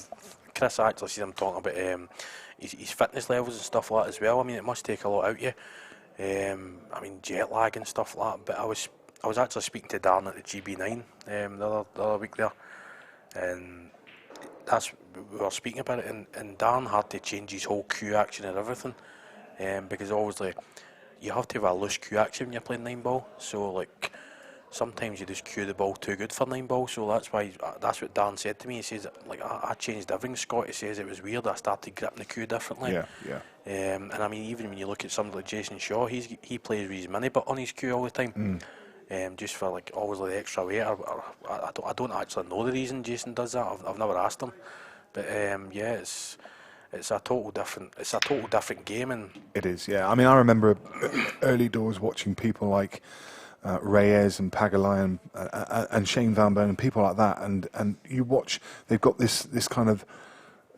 [SPEAKER 4] Chris actually sees him talking about his fitness levels and stuff like that as well. I mean, it must take a lot out of you. I mean, jet lag and stuff like that. But I was actually speaking to Darren at the GB9 the other week there, and we were speaking about it, and Darren had to change his whole cue action and everything, because obviously you have to have a loose cue action when you're playing 9-ball. So like, sometimes you just cue the ball too good for 9-ball, so that's what Dan said to me. He says, like, I changed everything, Scott. He says it was weird. I started gripping the cue differently.
[SPEAKER 3] Yeah.
[SPEAKER 4] And I mean, even when you look at somebody like Jason Shaw, he plays with his mini bit on his cue all the time. just for like obviously the extra weight. I don't actually know the reason Jason does that. I've never asked him, but yeah, it's a total different game. And
[SPEAKER 3] it is, yeah. I mean, I remember early doors watching people like Reyes and Pagulayan and Shane Van Bonen and people like that, and you watch, they've got this kind of,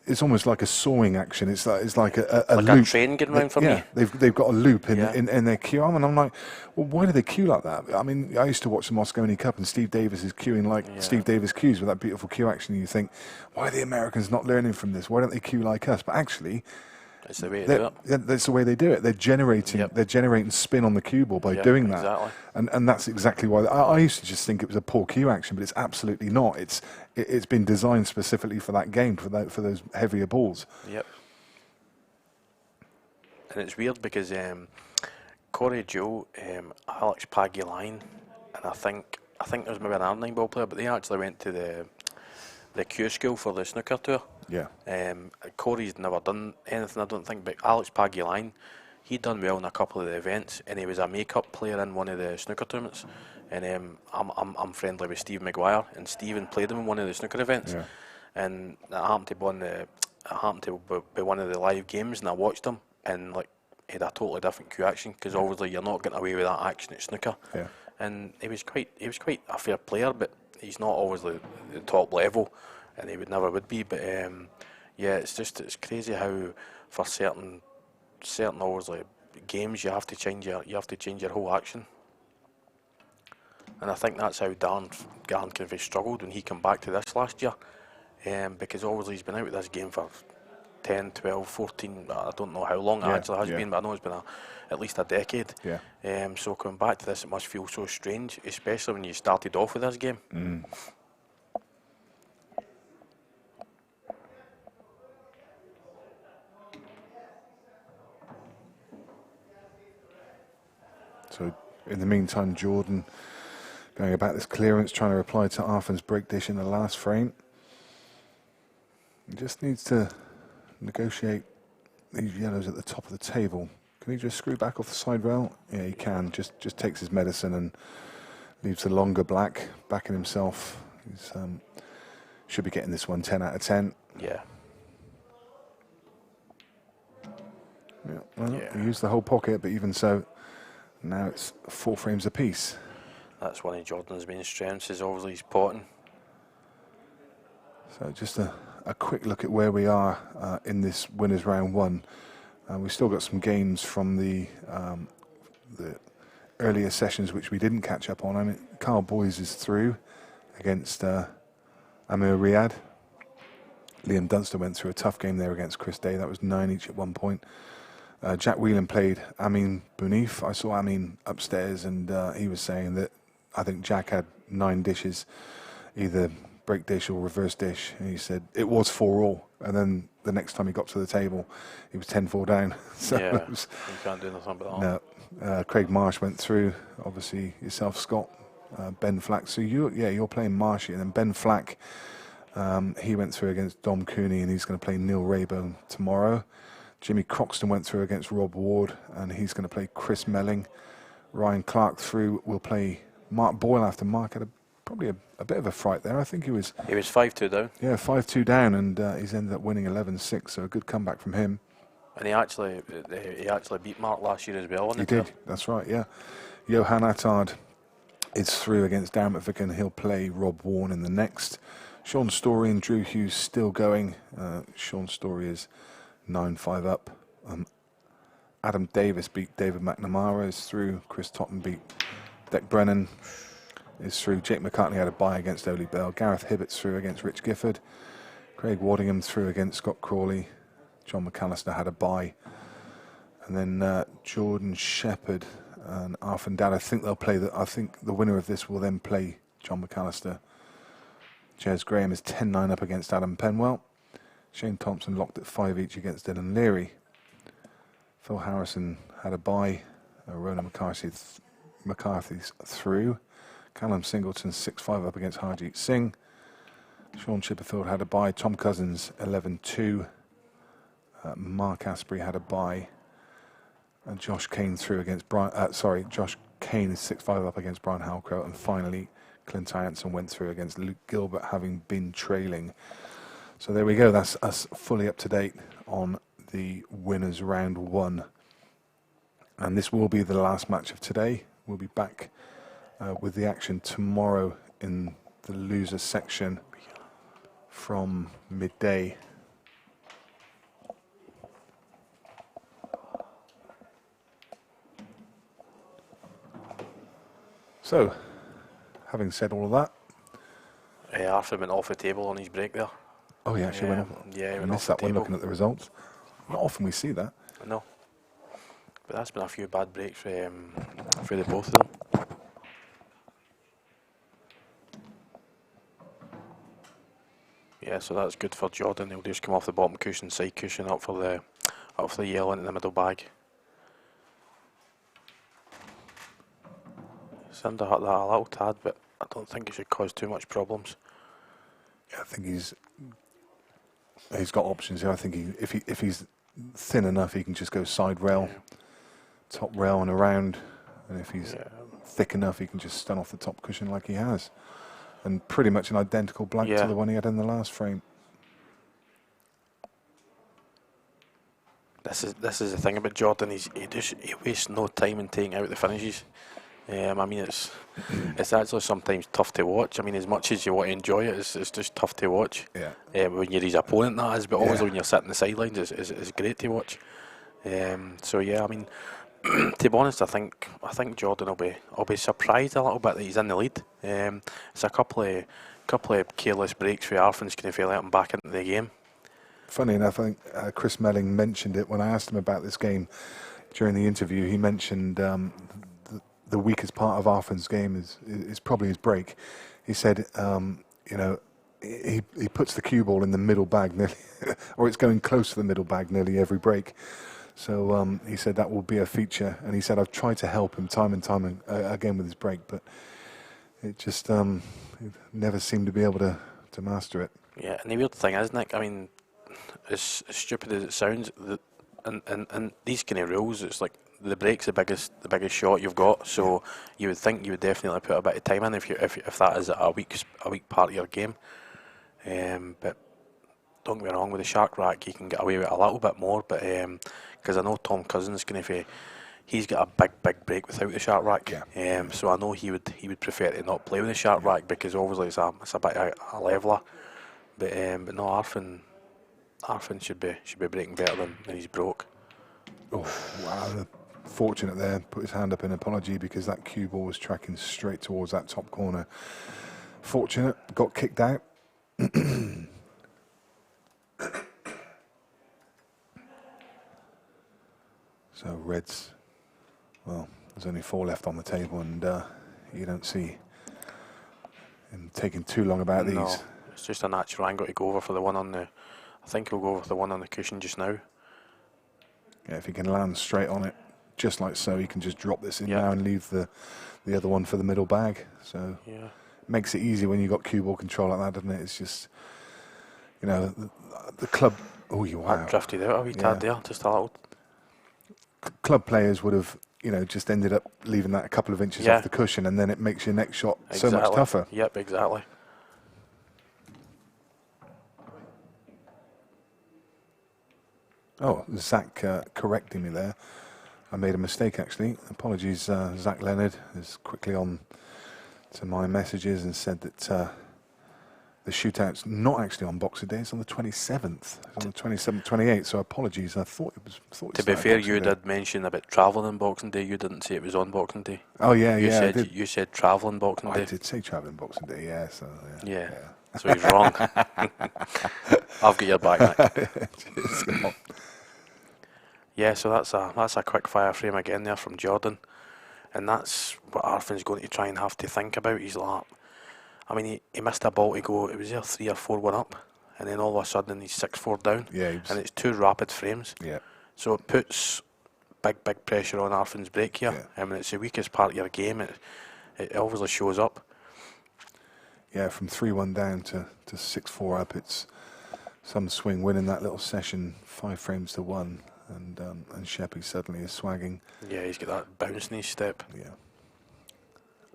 [SPEAKER 3] it's almost like a sawing action. It's like a
[SPEAKER 4] like
[SPEAKER 3] loop.
[SPEAKER 4] a train getting round for me.
[SPEAKER 3] They've got a loop in,
[SPEAKER 4] Yeah.
[SPEAKER 3] in their cue arm, and I'm like, well, why do they cue like that? I mean, I used to watch the Mosconi Cup, and Steve Davis is cueing like Steve Davis cues with that beautiful cue action. And you think, why are the Americans not learning from this? Why don't they cue like us? But actually,
[SPEAKER 4] it's the way to do it.
[SPEAKER 3] that's the way they do it. They're generating spin on the cue ball by doing that.
[SPEAKER 4] Exactly.
[SPEAKER 3] And that's exactly why I used to just think it was a poor cue action, but it's absolutely not. It's been designed specifically for that game, for those heavier balls.
[SPEAKER 4] Yep. And it's weird because Corey Joe, Alex Pagulayan, and I think there's maybe an Arnhem ball player, but they actually went to the Q school for the snooker tour.
[SPEAKER 3] Yeah.
[SPEAKER 4] Corey's never done anything, I don't think, but Alex Pagulayan, he'd done well in a couple of the events, and he was a make-up player in one of the snooker tournaments. And I'm friendly with Steve McGuire, and Stephen played him in one of the snooker events. Yeah. And it happened to be one of the live games, and I watched him, and like he had a totally different cue action, because obviously you're not getting away with that action at snooker. Yeah. And he was quite a fair player, but he's not always the top level, and he would be. But yeah, it's crazy how for certain obviously games you have to change your whole action. And I think that's how Darren Convey struggled when he came back to this last year, because obviously he's been out with this game for 10, 12, 14, I don't know how long it actually has been, but I know it's been at least a decade. Yeah. So coming back to this, it must feel so strange, especially when you started off with this game. Mm.
[SPEAKER 3] So in the meantime, Jordan going about this clearance, trying to reply to Arfan's break dish in the last frame. He just needs to negotiate these yellows at the top of the table. Can he just screw back off the side rail? Yeah, he can. Just takes his medicine and leaves the longer black backing himself. He's should be getting this one 10 out of 10.
[SPEAKER 4] Yeah.
[SPEAKER 3] Yeah, well, he used the whole pocket, but even so, now it's 4 frames apiece.
[SPEAKER 4] That's one of Jordan's main strengths, is obviously his potting.
[SPEAKER 3] So just a quick look at where we are in this winners round 1. We've still got some games from the earlier sessions which we didn't catch up on. I mean, Carl Boys is through against Amir Riyad. Liam Dunster went through a tough game there against Chris Day. That was 9 each at one point. Jack Whelan played Amin Bounif. I saw Amin upstairs, and he was saying that I think Jack had 9 dishes, either break dish or reverse dish. And he said it was 4-all. And then the next time he got to the table, he was 10-4 down. So
[SPEAKER 4] yeah, you can't do nothing but that.
[SPEAKER 3] No. Craig Marsh went through. Obviously, yourself, Scott, Ben Flack. So you're playing Marshy, and then Ben Flack. He went through against Dom Cooney, and he's going to play Neil Raybone tomorrow. Jimmy Croxton went through against Rob Ward, and he's going to play Chris Melling. Ryan Clark through will play Mark Boyle after Mark had probably a bit of a fright there. I think he was
[SPEAKER 4] 5-2 down.
[SPEAKER 3] Yeah, 5-2 down, and he's ended up winning 11-6, so a good comeback from him.
[SPEAKER 4] And he actually beat Mark last year as well.
[SPEAKER 3] He did, that's right, yeah. Johan Attard is through against Darren McVicken. He'll play Rob Warren in the next. Sean Story and Drew Hughes still going. Sean Story is 9-5 up. Adam Davis beat David McNamara, is through. Chris Totten beat Deck Brennan, is through. Jake McCartney had a bye against Oli Bell. Gareth Hibbett's through against Rich Gifford. Craig Waddingham through against Scott Crawley. John McAllister had a bye. And then Jordan Shepherd and Arfan Dad. I think they'll play. I think the winner of this will then play John McAllister. Jez Graham is 10-9 up against Adam Penwell. Shane Thompson locked at 5 each against Dylan Leary. Phil Harrison had a bye. Ronan McCarthy's through. Callum Singleton 6-5 up against Harjeet Singh. Sean Chipperfield had a bye. Tom Cousins 11-2. Mark Asprey had a bye. And Josh Kane through against Josh Kane is 6-5 up against Brian Halcrow, and finally Clint Jansen went through against Luke Gilbert, having been trailing. So there we go. That's us fully up to date on the winners round 1. And this will be the last match of today. We'll be back with the action tomorrow in the loser section from midday. So, having said all of that,
[SPEAKER 4] Arfan went off the table on his break there.
[SPEAKER 3] oh, he actually went off.
[SPEAKER 4] Yeah, he
[SPEAKER 3] I
[SPEAKER 4] went
[SPEAKER 3] missed
[SPEAKER 4] off
[SPEAKER 3] that
[SPEAKER 4] the
[SPEAKER 3] one
[SPEAKER 4] table.
[SPEAKER 3] looking at the results. Not often we see that.
[SPEAKER 4] No, but that's been a few bad breaks for the both of them. Yeah, so that's good for Jordan. He'll just come off the bottom cushion, side cushion, up for the yellow into the middle bag. He's underhit that a little tad, but I don't think it should cause too much problems.
[SPEAKER 3] Yeah, I think he's got options here. I think if he's thin enough, he can just go side rail, top rail, and around. And if he's thick enough, he can just stun off the top cushion like he has. And pretty much an identical blank to the one he had in the last frame.
[SPEAKER 4] This is the thing about Jordan. He wastes no time in taking out the finishes. I mean, it's actually sometimes tough to watch. I mean, as much as you want to enjoy it, it's just tough to watch.
[SPEAKER 3] Yeah.
[SPEAKER 4] When you're his opponent, that is. But obviously, when you're sitting the sidelines, it's great to watch. So yeah, I mean, to be honest, I think Jordan will be surprised a little bit that he's in the lead. It's a couple of careless breaks for Arfan's going to feel out him back into the game.
[SPEAKER 3] Funny enough, I think Chris Melling mentioned it when I asked him about this game during the interview. He mentioned the weakest part of Arfan's game is probably his break. He said, he puts the cue ball in the middle bag nearly, or it's going close to the middle bag nearly every break. So he said that will be a feature, and he said I've tried to help him time and time again with his break, but it just it never seemed to be able to master it.
[SPEAKER 4] Yeah, and the weird thing is, Nick, I mean, as stupid as it sounds, and these kind of rules, it's like the break's the biggest shot you've got. So you would think you would definitely put a bit of time in if that is a weak part of your game. But don't get me wrong, with the shark rack you can get away with a little bit more. But because I know Tom Cousins he's got a big break without the shark rack.
[SPEAKER 3] Yeah.
[SPEAKER 4] So I know he would prefer to not play with the shark rack because obviously it's a bit of a leveler. But no, Arfan should be breaking better than he's broke.
[SPEAKER 3] Oh wow! Fortunate there. Put his hand up in apology because that cue ball was tracking straight towards that top corner. Fortunate, got kicked out. So Reds, well, there's only 4 left on the table, and you don't see him taking too long about these.
[SPEAKER 4] No, it's just a natural angle to go over for the one on the. I think he'll go over for the one on the cushion just now.
[SPEAKER 3] Yeah, if he can land straight on it, just like so, he can just drop this in now and leave the other one for the middle bag. So makes it easy when you've got cue ball control like that, doesn't it? It's just, the club. Oh, you wow!
[SPEAKER 4] Drifted out a wee tad there, just a little.
[SPEAKER 3] Club players would have, just ended up leaving that a couple of inches off the cushion, and then it makes your next shot so much tougher.
[SPEAKER 4] Yep, exactly.
[SPEAKER 3] Oh, Zach correcting me there. I made a mistake, actually. Apologies, Zach Leonard is quickly on to my messages and said that the shootout's not actually on Boxing Day. It's on the 27th. It's on the 27th, 28th. So apologies. I thought it was. To
[SPEAKER 4] be fair, you did mention about travelling on Boxing Day. You didn't say it was on Boxing Day.
[SPEAKER 3] Oh yeah,
[SPEAKER 4] You said travelling Boxing Day.
[SPEAKER 3] I did say travelling Boxing Day. Yeah. So
[SPEAKER 4] yeah. So he's wrong. I've got your back, Nick. Yeah, so that's a quick fire frame again there from Jordan, and that's what Arfan's going to try and have to think about. He's like, I mean, he missed a ball to go. It was there 3 or 4 1 up, and then all of a sudden he's 6-4 down.
[SPEAKER 3] Yeah,
[SPEAKER 4] and it's 2 rapid frames.
[SPEAKER 3] Yeah.
[SPEAKER 4] So it puts big pressure on Arfan's break here.
[SPEAKER 3] Yeah.
[SPEAKER 4] I mean, it's the weakest part of your game. It obviously shows up.
[SPEAKER 3] Yeah, from 3-1 down to 6-4 up, it's some swing winning that little session 5 frames to 1. And Sheppy suddenly is swagging.
[SPEAKER 4] Yeah, he's got that bounce in his step.
[SPEAKER 3] Yeah.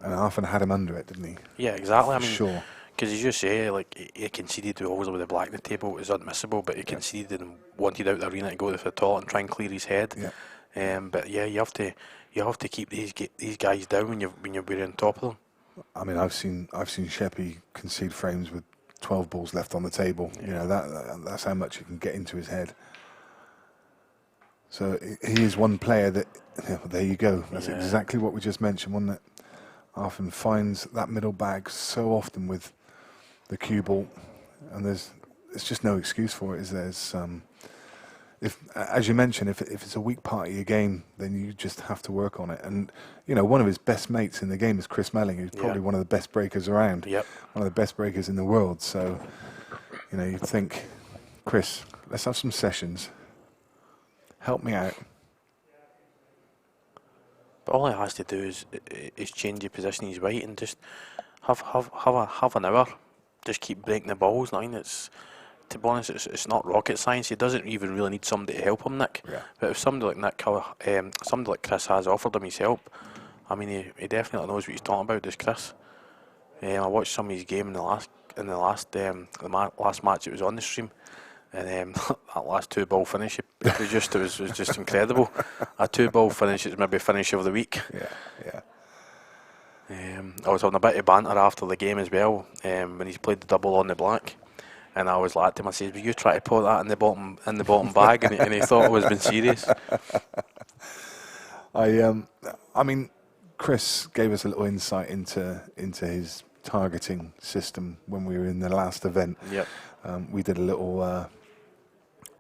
[SPEAKER 3] And Arfan had him under it, didn't he?
[SPEAKER 4] Yeah, exactly. I
[SPEAKER 3] For
[SPEAKER 4] mean,
[SPEAKER 3] sure.
[SPEAKER 4] because as you say, like he conceded always with the black in the table, it was unmissable, but he conceded and wanted out the arena to go to the toilet and try and clear his head.
[SPEAKER 3] Yeah.
[SPEAKER 4] But yeah, you have to keep these guys down when you're on top of them.
[SPEAKER 3] I mean, I've seen Sheppy concede frames with 12 balls left on the table.
[SPEAKER 4] Yeah.
[SPEAKER 3] You know, that's how much you can get into his head. So he is one player that, there you go. That's exactly what we just mentioned, wasn't it? Arfan finds that middle bag so often with the cue ball, and there's just no excuse for it, is there? If, as you mentioned, if it's a weak part of your game, then you just have to work on it. And you know, one of his best mates in the game is Chris Melling, who's probably one of the best breakers around.
[SPEAKER 4] Yep.
[SPEAKER 3] One of the best breakers in the world. So, you know, you'd think, Chris, let's have some sessions. Help me out.
[SPEAKER 4] But all he has to do is change the position he's right and just have an hour. Just keep breaking the balls. Nothing. To be honest, it's not rocket science. He doesn't even really need somebody to help him, Nick.
[SPEAKER 3] Yeah.
[SPEAKER 4] But if somebody like Nick, somebody like Chris has offered him his help, I mean, he definitely knows what he's talking about. Does Chris? I watched some of his game in the last match. It was on the stream, and that last 2-ball finish, it was just incredible. A 2-ball finish is maybe finish of the week.
[SPEAKER 3] Yeah.
[SPEAKER 4] I was having a bit of banter after the game as well when he's played the double on the black. And I was like to him, I said, "Will you try to put that in the bottom bag?" And he thought I was being serious.
[SPEAKER 3] I mean, Chris gave us a little insight into his targeting system when we were in the last event.
[SPEAKER 4] Yep.
[SPEAKER 3] We did a little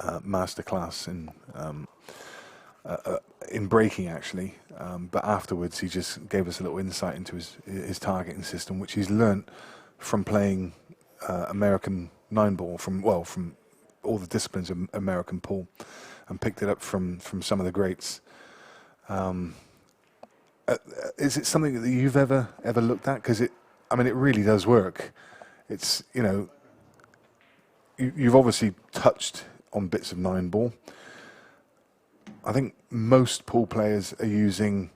[SPEAKER 3] masterclass in breaking, actually, but afterwards he just gave us a little insight into his targeting system, which he's learnt from playing American 9-ball from all the disciplines of American pool, and picked it up from some of the greats. Is it something that you've ever looked at? Because it really does work. It's, you know, you've obviously touched on bits of 9-ball. I think most pool players are using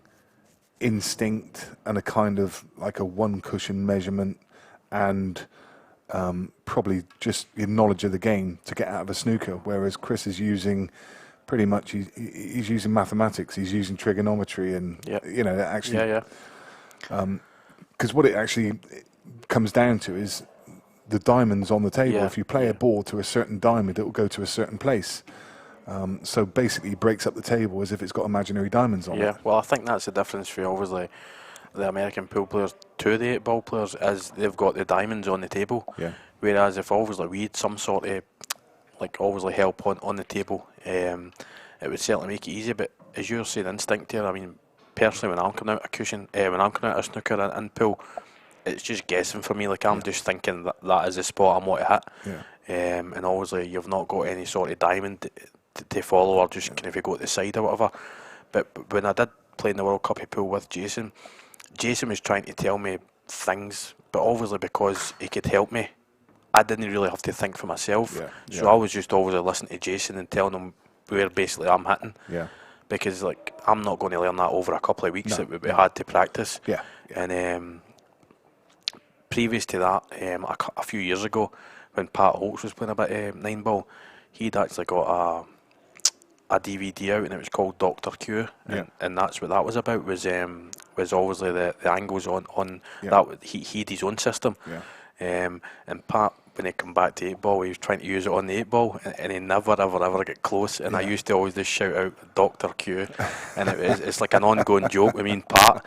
[SPEAKER 3] instinct and a kind of like a one cushion measurement and probably just your knowledge of the game to get out of a snooker, whereas Chris is using pretty much he's using mathematics, he's using trigonometry, and you know, actually, because what it actually comes down to is the diamonds on the table. If you play a ball to a certain diamond, it will go to a certain place. So basically, he breaks up the table as if it's got imaginary diamonds on it.
[SPEAKER 4] Yeah, well, I think that's the difference for obviously the American pool players to the 8-ball players, as they've got the diamonds on the table.
[SPEAKER 3] Yeah.
[SPEAKER 4] Whereas if obviously we had some sort of like obviously help on the table, it would certainly make it easy. But as you're saying, instinct here, I mean, personally, when I'm coming out a cushion, when I'm coming out a snooker and pool, it's just guessing for me. Like, I'm just thinking that is the spot I want to hit.
[SPEAKER 3] Yeah.
[SPEAKER 4] And obviously you've not got any sort of diamond to follow, or just kind of go to the side or whatever. But when I did play in the World Cup of pool with Jason was trying to tell me things, but obviously because he could help me, I didn't really have to think for myself. So I was just always listening to Jason and telling him where basically I'm hitting.
[SPEAKER 3] Yeah.
[SPEAKER 4] Because like, I'm not going to learn that over a couple of weeks. We had to practice.
[SPEAKER 3] Yeah.
[SPEAKER 4] And previous to that, a few years ago, when Pat Holtz was playing a bit of 9-ball, he'd actually got a DVD out, and it was called Dr. Q, and that's what that was about. Was obviously the angles on that. He had his own system. And Pat, when he come back to 8-ball, he was trying to use it on the 8-ball, and he never ever get close. And I used to always just shout out Dr. Q, and it's like an ongoing joke with me and Pat.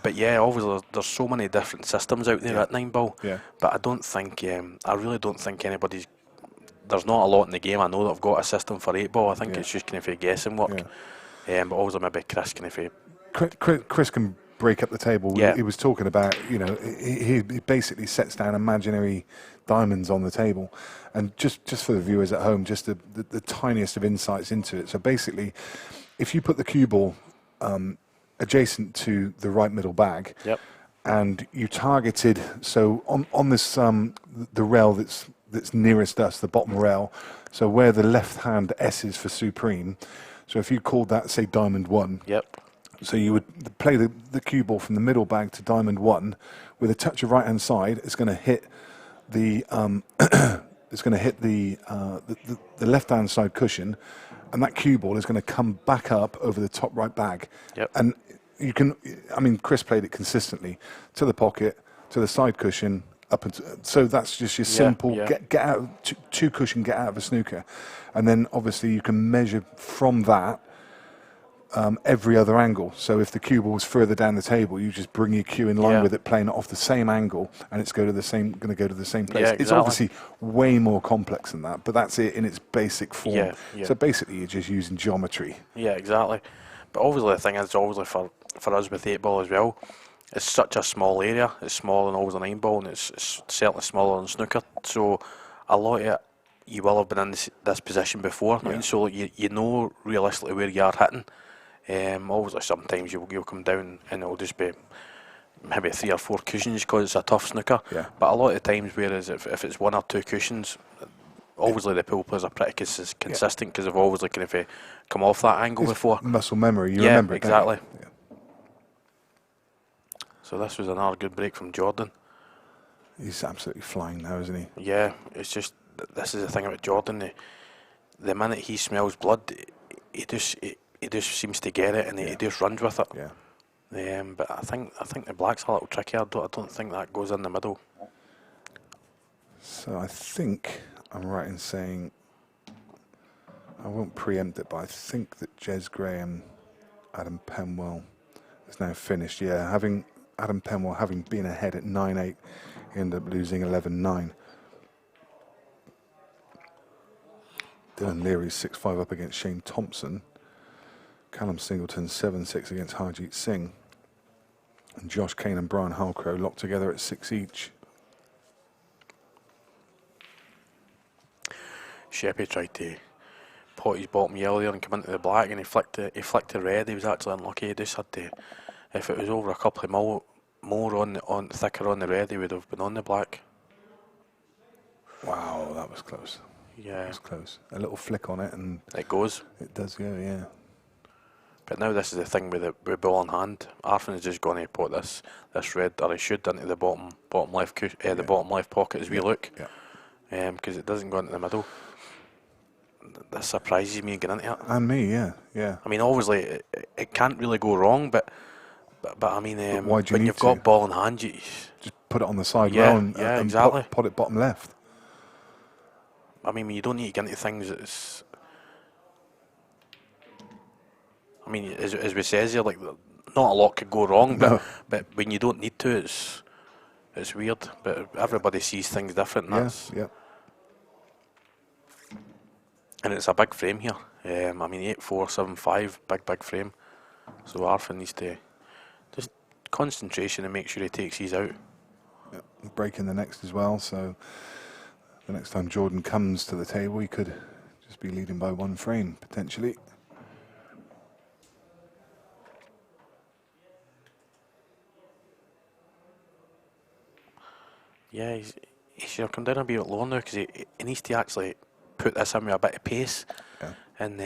[SPEAKER 4] But yeah, obviously there's so many different systems out there at 9-ball. But I don't think, I really don't think anybody's. There's not a lot in the game. I know that I've got a system for 8-ball. I think it's just kind of guessing work. But also maybe Chris kind of.
[SPEAKER 3] Chris can break up the table. He was talking about, you know, he basically sets down imaginary diamonds on the table, and just for the viewers at home, just the tiniest of insights into it. So basically, if you put the cue ball adjacent to the right middle bag, and you targeted, so on this the rail that's nearest us, the bottom rail, so where the left hand S is for supreme. So if you called that, say, diamond 1, So you would play the cue ball from the middle bag to diamond 1 with a touch of right hand side. It's going to hit the it's going to hit the left hand side cushion, and that cue ball is going to come back up over the top right bag.
[SPEAKER 4] Yep.
[SPEAKER 3] And you can, I mean, Chris played it consistently to the pocket, to the side cushion, up and so that's just your simple get out two cushion, get out of a snooker, and then obviously you can measure from that. Every other angle. So if the cue ball is further down the table, you just bring your cue in line with it, playing it off the same angle, and it's going to go to the same place.
[SPEAKER 4] Yeah, exactly.
[SPEAKER 3] It's obviously way more complex than that, but that's it in its basic form.
[SPEAKER 4] Yeah, yeah.
[SPEAKER 3] So basically, you're just using geometry.
[SPEAKER 4] Yeah, exactly. But obviously, the thing is, obviously for us with 8-ball as well, it's such a small area. It's smaller than always a 9-ball, and it's certainly smaller than snooker. So a lot of it, you will have been in this position before, so you know realistically where you are hitting. Obviously, sometimes you'll come down and it'll just be maybe 3 or 4 cushions because it's a tough snooker.
[SPEAKER 3] Yeah.
[SPEAKER 4] But a lot of times, whereas if it's 1 or 2 cushions, obviously the pool players are pretty consistent because they've obviously kind of come off that angle before.
[SPEAKER 3] Muscle memory, you remember it.
[SPEAKER 4] Exactly.
[SPEAKER 3] Yeah.
[SPEAKER 4] So this was another good break from Jordan.
[SPEAKER 3] He's absolutely flying now, isn't he?
[SPEAKER 4] Yeah, it's just, this is the thing about Jordan. The minute he smells blood, he just seems to get it, and he just runs with it.
[SPEAKER 3] Yeah.
[SPEAKER 4] But I think the black's a little trickier. I don't think that goes in the middle.
[SPEAKER 3] So I think I'm right in saying, I won't preempt it, but I think that Jez Graham, Adam Penwell is now finished. Yeah, having Adam Penwell having been ahead at 9-8, he ended up losing 11-9. Dylan Leary's 6-5 up against Shane Thompson. Callum Singleton 7-6 against Harjeet Singh. And Josh Kane and Brian Halcrow locked together at 6 each.
[SPEAKER 4] Sheppy tried to pot his bottom yellow there and come into the black, and he flicked the red. He was actually unlucky. He just had to, if it was over a couple of more on thicker on the red, he would have been on the black.
[SPEAKER 3] Wow, that was close.
[SPEAKER 4] Yeah,
[SPEAKER 3] it was close. A little flick on it, and
[SPEAKER 4] it goes.
[SPEAKER 3] It does go, yeah.
[SPEAKER 4] But now this is the thing with ball in hand. Arfan is just going to put this red, or he should, into the bottom left the bottom left pocket as we look.
[SPEAKER 3] Yeah.
[SPEAKER 4] Because it doesn't go into the middle. This surprises me getting into it.
[SPEAKER 3] And me, yeah.
[SPEAKER 4] I mean, obviously it can't really go wrong, but I mean, when you've got ball in hand, you
[SPEAKER 3] just put it on the side
[SPEAKER 4] and
[SPEAKER 3] exactly. Pot it bottom left.
[SPEAKER 4] I mean, you don't need to get into things that's. I mean, as we says here, like, not a lot could go wrong, but when you don't need to, it's weird. But everybody sees things different.
[SPEAKER 3] Yeah.
[SPEAKER 4] And it's a big frame here. I mean, 8-4-7-5, big frame. So Arfan needs to just concentration and make sure he takes these out.
[SPEAKER 3] Yeah. Breaking the next as well. So the next time Jordan comes to the table, he could just be leading by 1 frame potentially.
[SPEAKER 4] Yeah, he should have come down a bit lower now because he needs to actually put this in with a bit of pace, and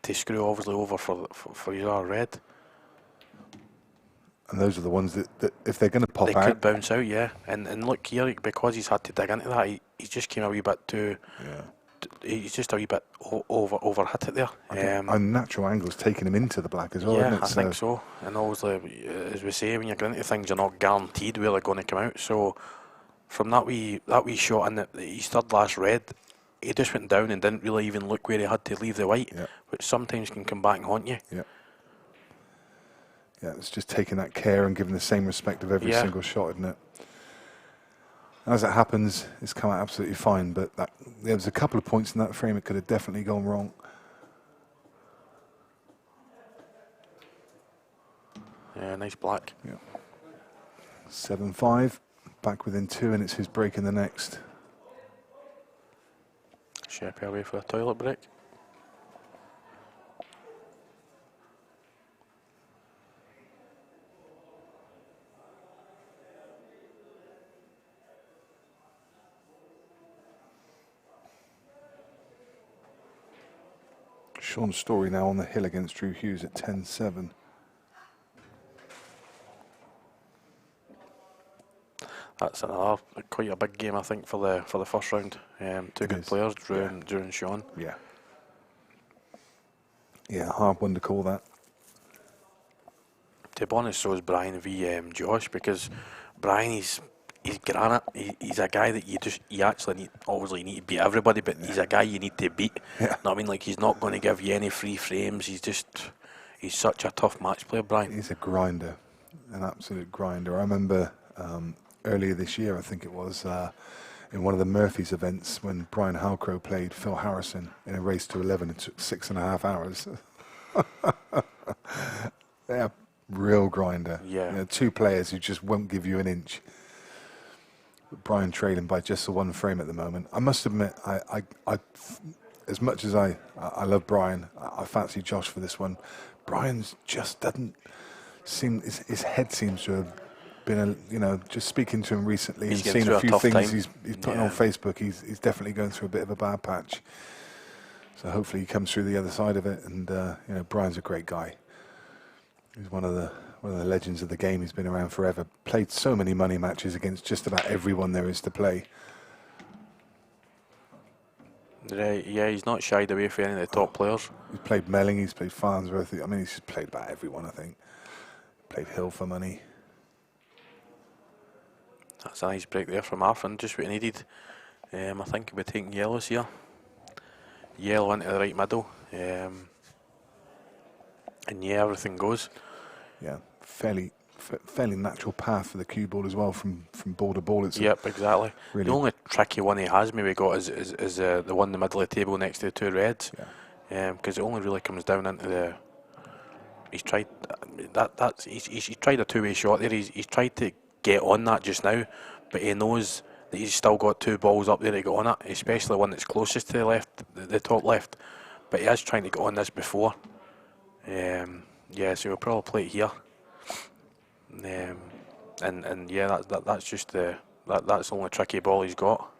[SPEAKER 4] to screw obviously over for your red.
[SPEAKER 3] And those are the ones that if they're going to pop out,
[SPEAKER 4] they could bounce out, yeah. And look here, because he's had to dig into that, he just came a wee bit too.
[SPEAKER 3] Yeah.
[SPEAKER 4] He's just a wee bit over hit it there.
[SPEAKER 3] And natural angle's taking him into the black as well.
[SPEAKER 4] Yeah,
[SPEAKER 3] isn't it?
[SPEAKER 4] I think so. And obviously, as we say, when you get into things, you're not guaranteed where they're going to come out. So from that wee shot in that he stirred last red, he just went down and didn't really even look where he had to leave the white, which sometimes can come back and haunt you.
[SPEAKER 3] Yeah. Yeah, it's just taking that care and giving the same respect of every single shot, isn't it? As it happens, it's come out absolutely fine, but there was a couple of points in that frame it could have definitely gone wrong.
[SPEAKER 4] Yeah, nice black.
[SPEAKER 3] Yeah. 7-5, back within 2, and it's his break in the next.
[SPEAKER 4] Sheppy away for a toilet break.
[SPEAKER 3] Sean Story now on the hill against Drew Hughes at 10-7.
[SPEAKER 4] that's another quite a big game, I think, for the first round. Two good players, Drew and Sean.
[SPEAKER 3] Yeah. Yeah, hard one to call that.
[SPEAKER 4] To be honest, so is Brian v Josh, because Brian, he's granite. He's a guy that you actually obviously need to beat everybody, but he's a guy you need to beat.
[SPEAKER 3] Yeah.
[SPEAKER 4] You know what I mean? Like, he's not going to give you any free frames. He's such a tough match player, Brian.
[SPEAKER 3] He's a grinder, an absolute grinder. I remember earlier this year, I think it was, in one of the Murphys events when Brian Halcrow played Phil Harrison in a race to 11. It took 6.5 hours. Yeah, real grinder.
[SPEAKER 4] Yeah.
[SPEAKER 3] You know, two players who just won't give you an inch. Brian trailing by just the one frame at the moment. I must admit, I as much as I love Brian, I fancy Josh for this one. Brian's just doesn't seem, his head seems to have been, just speaking to him recently and seeing a few things he's putting on Facebook. He's definitely going through a bit of a bad patch. So hopefully he comes through the other side of it. And Brian's a great guy. He's one of the legends of the game. He's been around forever. Played so many money matches against just about everyone there is to play.
[SPEAKER 4] Yeah, he's not shied away from any of the top players.
[SPEAKER 3] He's played Melling, he's played Farnsworth. I mean, he's played about everyone, I think. Played Hill for money.
[SPEAKER 4] That's a nice break there from Arfan, just what he needed. I think he'll be taking yellows here. Yellow into the right middle. And yeah, everything goes.
[SPEAKER 3] Yeah, fairly natural path for the cue ball as well, from ball to ball.
[SPEAKER 4] Yep, exactly.
[SPEAKER 3] Really,
[SPEAKER 4] the only tricky one he has maybe got is the one in the middle of the table next to the two reds.
[SPEAKER 3] Yeah.
[SPEAKER 4] Because it only really comes down into the. He's tried he's tried a two-way shot there. He's tried to get on that just now, but he knows that he's still got two balls up there to get on it, especially the one that's closest to the left, the top left. But he is trying to get on this before. Yeah, so he'll probably play it here. And yeah, that's just that's the only tricky ball he's got.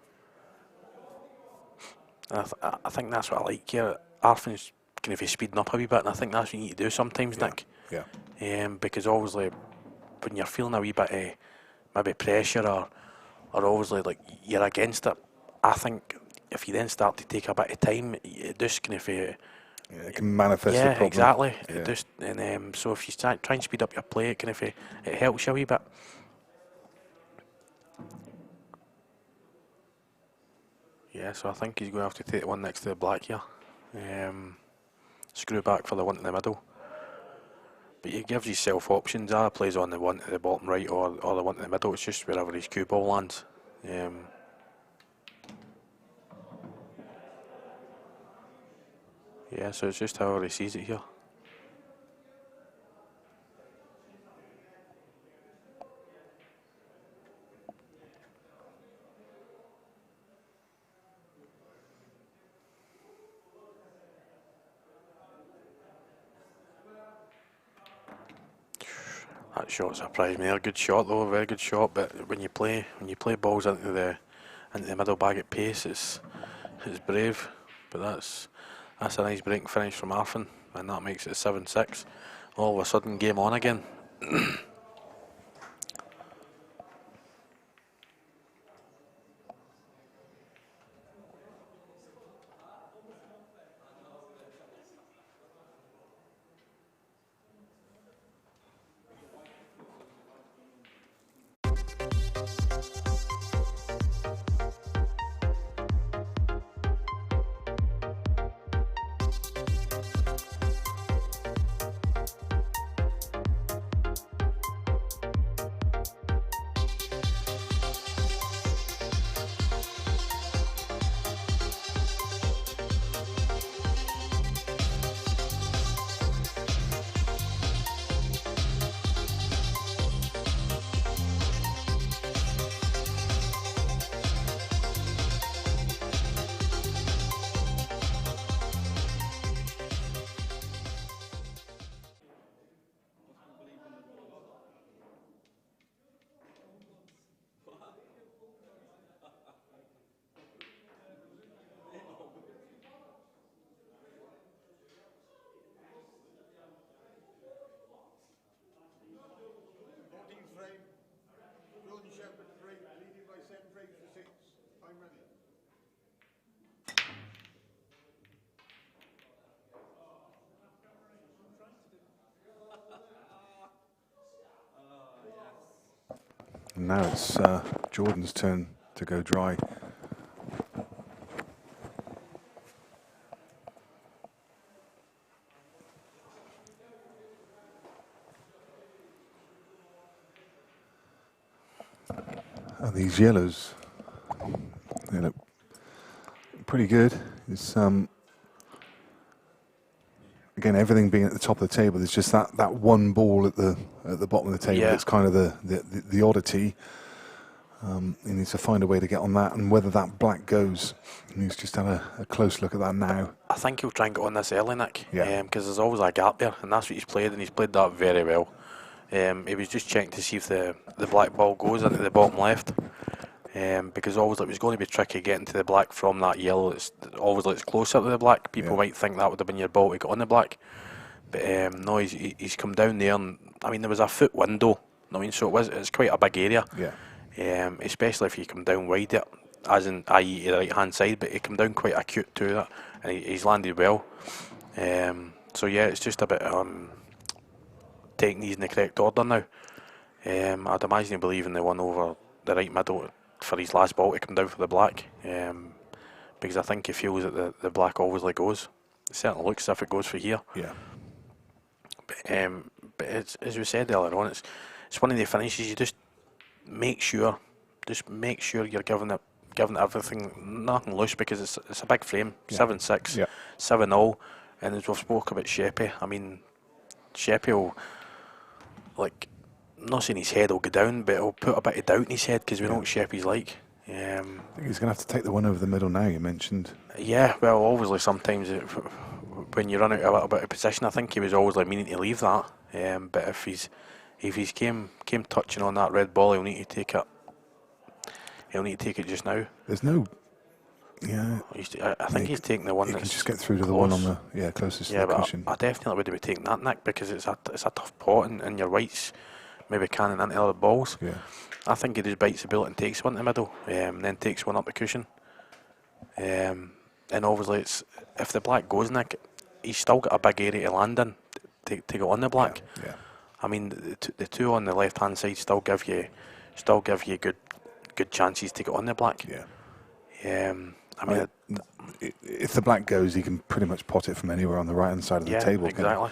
[SPEAKER 4] And I think that's what I like here. Arfan's kind of speeding up a wee bit, and I think that's what you need to do sometimes, Nick.
[SPEAKER 3] Yeah.
[SPEAKER 4] Because obviously, when you're feeling a wee bit maybe pressure or obviously like you're against it, I think if you then start to take a bit of time, it just kind of
[SPEAKER 3] it can manifest the problem.
[SPEAKER 4] Exactly.
[SPEAKER 3] Yeah.
[SPEAKER 4] It just, and so if you try and speed up your play, it kind of it helps you a wee bit. Yeah, so I think he's going to have to take the one next to the black here. Screw back for the one in the middle. But he gives himself options. Either plays on the one to the bottom right or the one in the middle. It's just wherever his cue ball lands. Yeah, so it's just however he sees it here. That shot surprised me. A good shot though, a very good shot. But when you play balls into the middle bag at pace, it's brave. But that's a nice break finish from Arfan, and that makes it 7-6. All of a sudden, game on again.
[SPEAKER 3] And now it's Jordan's turn to go dry. And these yellows, they look pretty good. It's again, everything being at the top of the table. There's just that one ball at the bottom of the table.
[SPEAKER 4] Yeah.
[SPEAKER 3] That's kind of the oddity. He needs to find a way to get on that, and whether that black goes, he needs to just have a close look at that now.
[SPEAKER 4] I think he'll try and get on this early, Nick,
[SPEAKER 3] Yeah.
[SPEAKER 4] because there's always a gap there, and that's what he's played, and he's played that very well. He was just checking to see if the black ball goes into the bottom left, because always it was going to be tricky getting to the black from that yellow. It's always it's closer to the black. People might think that would have been your ball to get on the black, but no, he's come down there, and I mean there was a foot window. I mean, so it's quite a big area.
[SPEAKER 3] Yeah.
[SPEAKER 4] Especially if you come down wide it, as in i.e. to the right hand side, but he come down quite acute to that, and he's landed well. So yeah, it's just a bit taking these in the correct order now. I'd imagine he'll be leaving the one over the right middle for his last ball to come down for the black, because I think he feels that the black always goes. It certainly looks as if it goes for here.
[SPEAKER 3] Yeah.
[SPEAKER 4] But it's, as we said earlier on, it's one of the finishes. You just make sure you're giving it everything, nothing loose, because it's a big frame. 7-6, 7-0, and as we've spoke about Sheppy, I mean, Sheppy will, I'm not saying his head will go down, but he'll put a bit of doubt in his head, because we know what Sheppy's like.
[SPEAKER 3] I think he's going to have to take the one over the middle now, you mentioned.
[SPEAKER 4] Yeah, well, obviously sometimes when you run out a little bit of position, I think he was always meaning to leave that. But if he's came touching on that red ball, he'll need to take it. He'll need to take it just now.
[SPEAKER 3] There's no. Yeah.
[SPEAKER 4] I think he's taking the one
[SPEAKER 3] you
[SPEAKER 4] that's
[SPEAKER 3] can just get through to the
[SPEAKER 4] close.
[SPEAKER 3] one on the closest to the cushion.
[SPEAKER 4] I definitely would be taking that, Nick, because it's a tough pot, and your whites maybe canning into other balls.
[SPEAKER 3] Yeah.
[SPEAKER 4] I think he just bites the bullet and takes one to the middle, and then takes one up the cushion. And obviously, if the black goes, Nick, he's still got a big area to land in to go on the black.
[SPEAKER 3] Yeah.
[SPEAKER 4] I mean, the two on the left hand side still give you good chances to get on the black.
[SPEAKER 3] Yeah.
[SPEAKER 4] I mean,
[SPEAKER 3] if the black goes, he can pretty much pot it from anywhere on the right hand side of the table.
[SPEAKER 4] Exactly.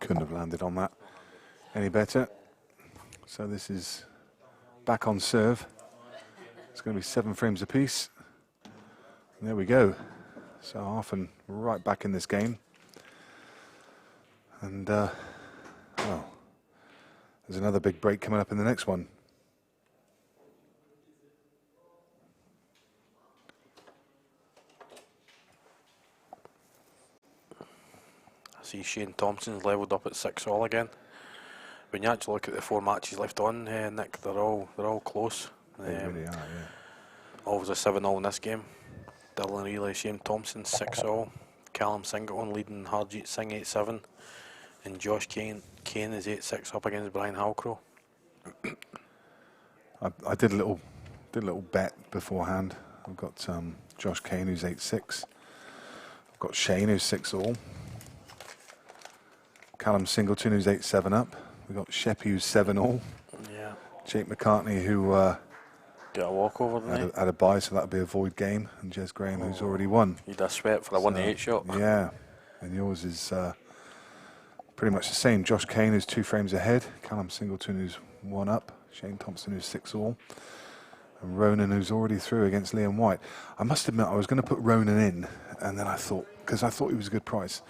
[SPEAKER 3] Couldn't have landed on that any better. So this is back on serve. It's going to be 7 frames apiece. And there we go. So Arfan right back in this game. And, well, there's another big break coming up in the next one.
[SPEAKER 4] I see Shane Thompson's levelled up at 6-all again. When you actually look at the 4 matches left on, Nick, they're all close.
[SPEAKER 3] They really are, yeah.
[SPEAKER 4] Always a 7-all in this game. Dylan Reilly, Shane Thompson 6-all. Callum Singleton leading Harjeet Singh 8-7, and Josh Kane is 8-6 up against Brian Halcrow.
[SPEAKER 3] I did a little bet beforehand. I've got Josh Kane, who's 8-6. I've got Shane, who's 6-all. Callum Singleton, who's 8-7 up. We've got Sheppy, who's 7-all.
[SPEAKER 4] Yeah.
[SPEAKER 3] Jake McCartney, who
[SPEAKER 4] Got a walkover, didn't
[SPEAKER 3] had a bye, so that'll be a void game. And Jez Graham, who's already won.
[SPEAKER 4] he? He'd a sweat for a 1-8 shot.
[SPEAKER 3] Yeah. And yours is pretty much the same. Josh Kane, who's 2 frames ahead. Callum Singleton, who's 1 up. Shane Thompson, who's 6-all. And Ronan, who's already through against Liam White. I must admit, I was going to put Ronan in, and then I thought, because I thought he was a good price.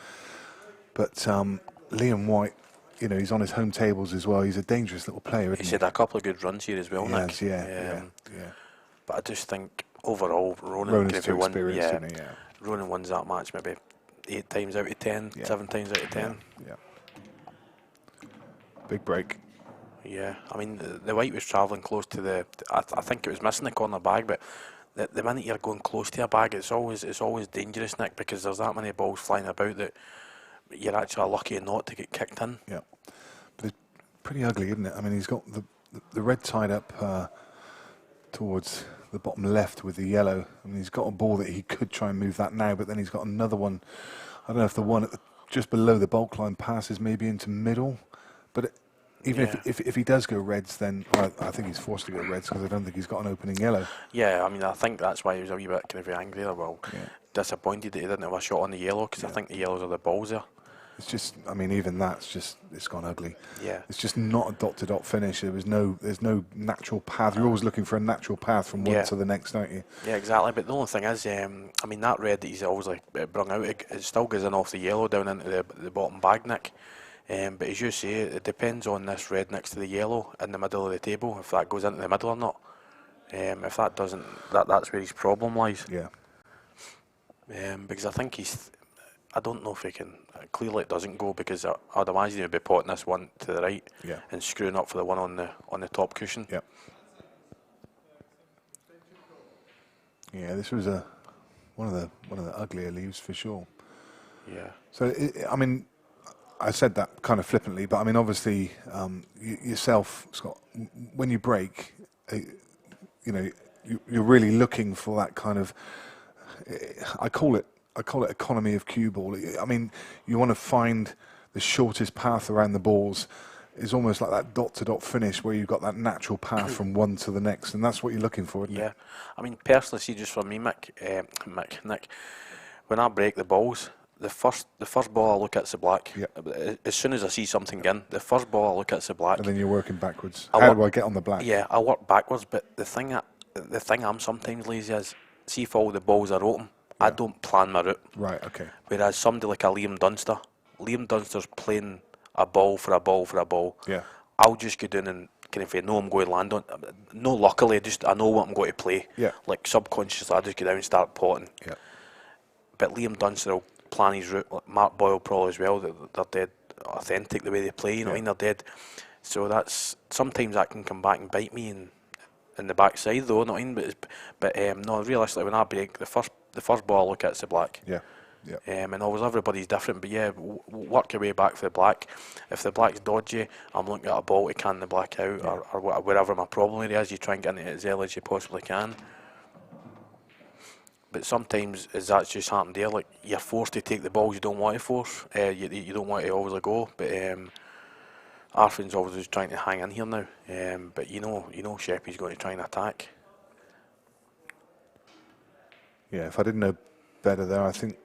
[SPEAKER 3] But Liam White, you know, he's on his home tables as well. He's a dangerous little player, isn't he?
[SPEAKER 4] He's had a couple of good runs here as well, Nick.
[SPEAKER 3] Yes, yeah.
[SPEAKER 4] But I just think overall,
[SPEAKER 3] Ronan's too experienced,
[SPEAKER 4] yeah,
[SPEAKER 3] isn't he? Yeah.
[SPEAKER 4] Ronan wins that match maybe 8 times out of 10, 7 times out of 10.
[SPEAKER 3] Yeah. Big break.
[SPEAKER 4] Yeah, I mean, the white was travelling close to the. I think it was missing the corner bag, but the minute you're going close to a bag, it's always dangerous, Nick, because there's that many balls flying about that you're actually lucky not to get kicked in.
[SPEAKER 3] Yeah, but it's pretty ugly, isn't it? I mean, he's got the red tied up towards the bottom left with the yellow. I mean, he's got a ball that he could try and move that now, but then he's got another one. I don't know if the one just below the bulk line passes maybe into middle, but even if he does go reds, then I think he's forced to go reds because I don't think he's got an opening yellow.
[SPEAKER 4] Yeah, I mean, I think that's why he was a wee bit kind of angry there. Well, disappointed that he didn't have a shot on the yellow, because I think the yellows are the balls there.
[SPEAKER 3] It's just, I mean, even that's just, it's gone ugly.
[SPEAKER 4] Yeah.
[SPEAKER 3] It's just not a dot-to-dot finish. There's no natural path. You're always looking for a natural path from one to the next, aren't you?
[SPEAKER 4] Yeah, exactly. But the only thing is, I mean, that red that he's always brung out, it still goes in off the yellow down into the bottom bag, Nick. But as you say, it depends on this red next to the yellow in the middle of the table, if that goes into the middle or not. If that doesn't, that's where his problem lies.
[SPEAKER 3] Yeah.
[SPEAKER 4] Because I think I don't know if he can. Clearly, it doesn't go, because I'd imagine he'd be potting this one to the right and screwing up for the one on the top cushion.
[SPEAKER 3] Yeah. Yeah, this was one of the uglier leaves for sure.
[SPEAKER 4] Yeah.
[SPEAKER 3] So I mean, I said that kind of flippantly, but I mean, obviously, yourself, Scott, when you break, you know, you're really looking for that kind of. I call it economy of cue ball. I mean, you want to find the shortest path around the balls. It's almost like that dot-to-dot finish where you've got that natural path from one to the next, and that's what you're looking for, isn't it?
[SPEAKER 4] Yeah. I mean, personally, see, just for me, Nick, when I break the balls, the first ball I look at's the black.
[SPEAKER 3] Yeah.
[SPEAKER 4] As soon as I see something in, the first ball I look at's the black.
[SPEAKER 3] And then you're working backwards. How do I get on the black?
[SPEAKER 4] Yeah, I work backwards, but the thing I'm sometimes lazy is, see if all the balls are open, I don't plan my route.
[SPEAKER 3] Right, okay.
[SPEAKER 4] Whereas somebody like a Liam Dunster's playing a ball for a ball for a ball.
[SPEAKER 3] Yeah.
[SPEAKER 4] I'll just go down and kind of know I'm going to land on. No, luckily, just I know what I'm going to play.
[SPEAKER 3] Yeah.
[SPEAKER 4] Like subconsciously, I just go down and start potting.
[SPEAKER 3] Yeah.
[SPEAKER 4] But Liam Dunster will plan his route. Like Mark Boyle probably as well. They're dead authentic the way they play. You know what I mean? They're dead. So that's sometimes that can come back and bite me in the backside, though. Not in, but no. Realistically, when I break, the first ball I look at is the black.
[SPEAKER 3] Yeah. Yeah.
[SPEAKER 4] And always everybody's different, but yeah, work your way back for the black. If the black's dodgy, I'm looking at a ball to can the black out, or wherever my problem area is. You try and get into it as early as you possibly can. But sometimes, as that's just happened there, like you're forced to take the balls you don't want to force. You don't want to always go, but Arfan's always just trying to hang in here now. But you know, Sheppy's going to try and attack.
[SPEAKER 3] Yeah, if I didn't know better there, I think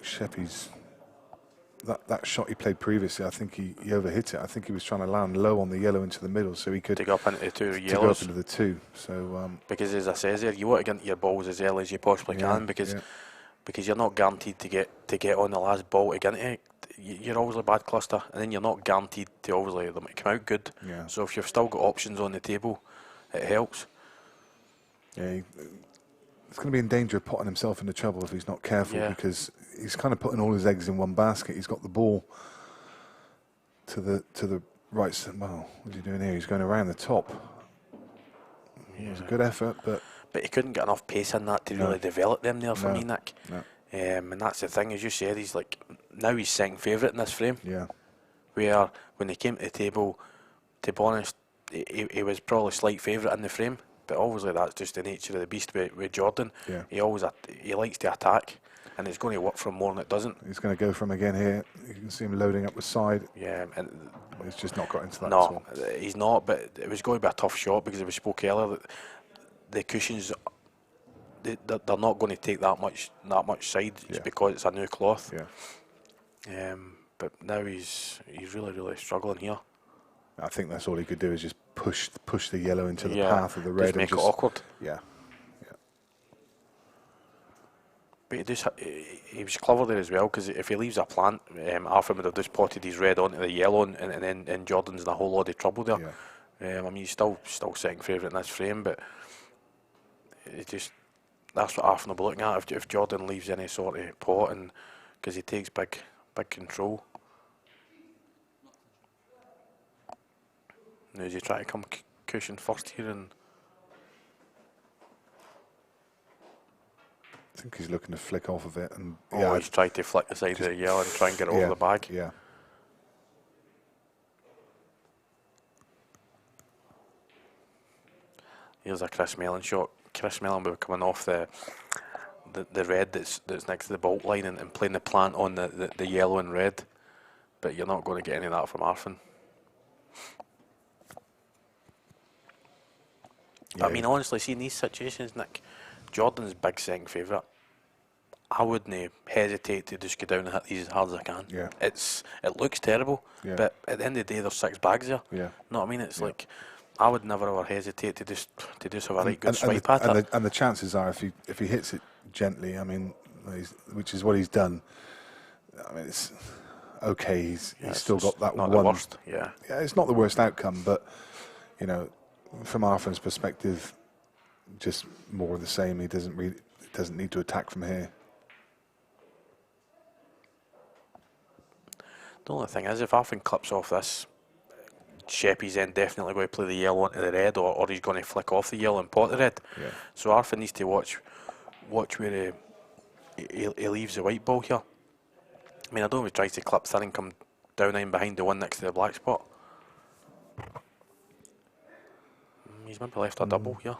[SPEAKER 3] Sheppy's that shot he played previously, I think he overhit it. I think he was trying to land low on the yellow into the middle, so he could
[SPEAKER 4] dig up into the two yellows.
[SPEAKER 3] To go up into the two. So
[SPEAKER 4] because as I says there, you want to get into your balls as early as you possibly can, because you're not guaranteed to get on the last ball to get into it. You're always a bad cluster, and then you're not guaranteed to obviously them to come out good.
[SPEAKER 3] Yeah.
[SPEAKER 4] So if you've still got options on the table, it helps.
[SPEAKER 3] Yeah. He's going to be in danger of putting himself into trouble if he's not careful, because he's kind of putting all his eggs in one basket. He's got the ball to the right. Well, what's he doing here? He's going around the top. Yeah. It was a good effort, but
[SPEAKER 4] he couldn't get enough pace in that to really develop them there for me, Nick.
[SPEAKER 3] No.
[SPEAKER 4] And that's the thing, as you said, he's like, now he's second favourite in this frame.
[SPEAKER 3] Yeah.
[SPEAKER 4] Where when he came to the table, to be honest, he was probably slight favourite in the frame. But obviously that's just the nature of the beast with Jordan.
[SPEAKER 3] Yeah.
[SPEAKER 4] He likes to attack, and it's going to work for him more than it doesn't.
[SPEAKER 3] He's going to go for him again here. You can see him loading up the side.
[SPEAKER 4] Yeah, and
[SPEAKER 3] He's just not got into that at
[SPEAKER 4] no,
[SPEAKER 3] all.
[SPEAKER 4] he's not. But it was going to be a tough shot because we spoke earlier that the cushions, they're not going to take that much side just
[SPEAKER 3] Yeah.
[SPEAKER 4] because it's a new cloth.
[SPEAKER 3] Yeah.
[SPEAKER 4] But now he's really struggling here.
[SPEAKER 3] I think that's all he could do is just push the yellow into the
[SPEAKER 4] Yeah,
[SPEAKER 3] path of the red.
[SPEAKER 4] just make
[SPEAKER 3] and
[SPEAKER 4] it awkward.
[SPEAKER 3] Yeah.
[SPEAKER 4] But he was clever there as well, because if he leaves a plant, Arfan would have just potted his red onto the yellow, and then Jordan's in a whole lot of trouble there.
[SPEAKER 3] Yeah.
[SPEAKER 4] I mean, he's still second favourite in this frame, but it just, that's what Arfan will be looking at if Jordan leaves any sort of pot, and because he takes big control. Now does he try to come cushion first here? And
[SPEAKER 3] I think he's looking to flick off of it. And
[SPEAKER 4] he's tried to flick the side of the yellow and try and get it over the bag.
[SPEAKER 3] Yeah.
[SPEAKER 4] Here's a Chris Mellon shot. Chris Mellon will be coming off the red that's next to the bolt line and playing the plant on the yellow and red. But you're not going to get any of that from Arfan.
[SPEAKER 3] Yeah.
[SPEAKER 4] I mean, honestly, see in these situations, Nick, Jordan's big second favourite. I wouldn't hesitate to just go down and hit these as hard as I can.
[SPEAKER 3] Yeah.
[SPEAKER 4] It looks terrible,
[SPEAKER 3] Yeah.
[SPEAKER 4] but at the end of the day, there's 6 bags there.
[SPEAKER 3] Yeah.
[SPEAKER 4] You know what I mean? It's
[SPEAKER 3] Yeah.
[SPEAKER 4] like, I would never ever hesitate to just have a right good swipe at it.
[SPEAKER 3] And the chances are, if he hits it gently, I mean, which is what he's done. I mean, it's okay. He's still got that
[SPEAKER 4] not
[SPEAKER 3] one.
[SPEAKER 4] the worst. Yeah.
[SPEAKER 3] Yeah, it's not the worst outcome, but you know, from Arfan's perspective, just more of the same. He doesn't need to attack from here.
[SPEAKER 4] The only thing is, if Arfan clips off this, Sheppy's then definitely going to play the yellow into the red, or he's going to flick off the yellow and pot the red.
[SPEAKER 3] Yeah.
[SPEAKER 4] So Arfan needs to watch where he leaves the white ball here. I mean, I don't know if he tries to clip thin and come down in behind the one next to the black spot. He's maybe left a double here.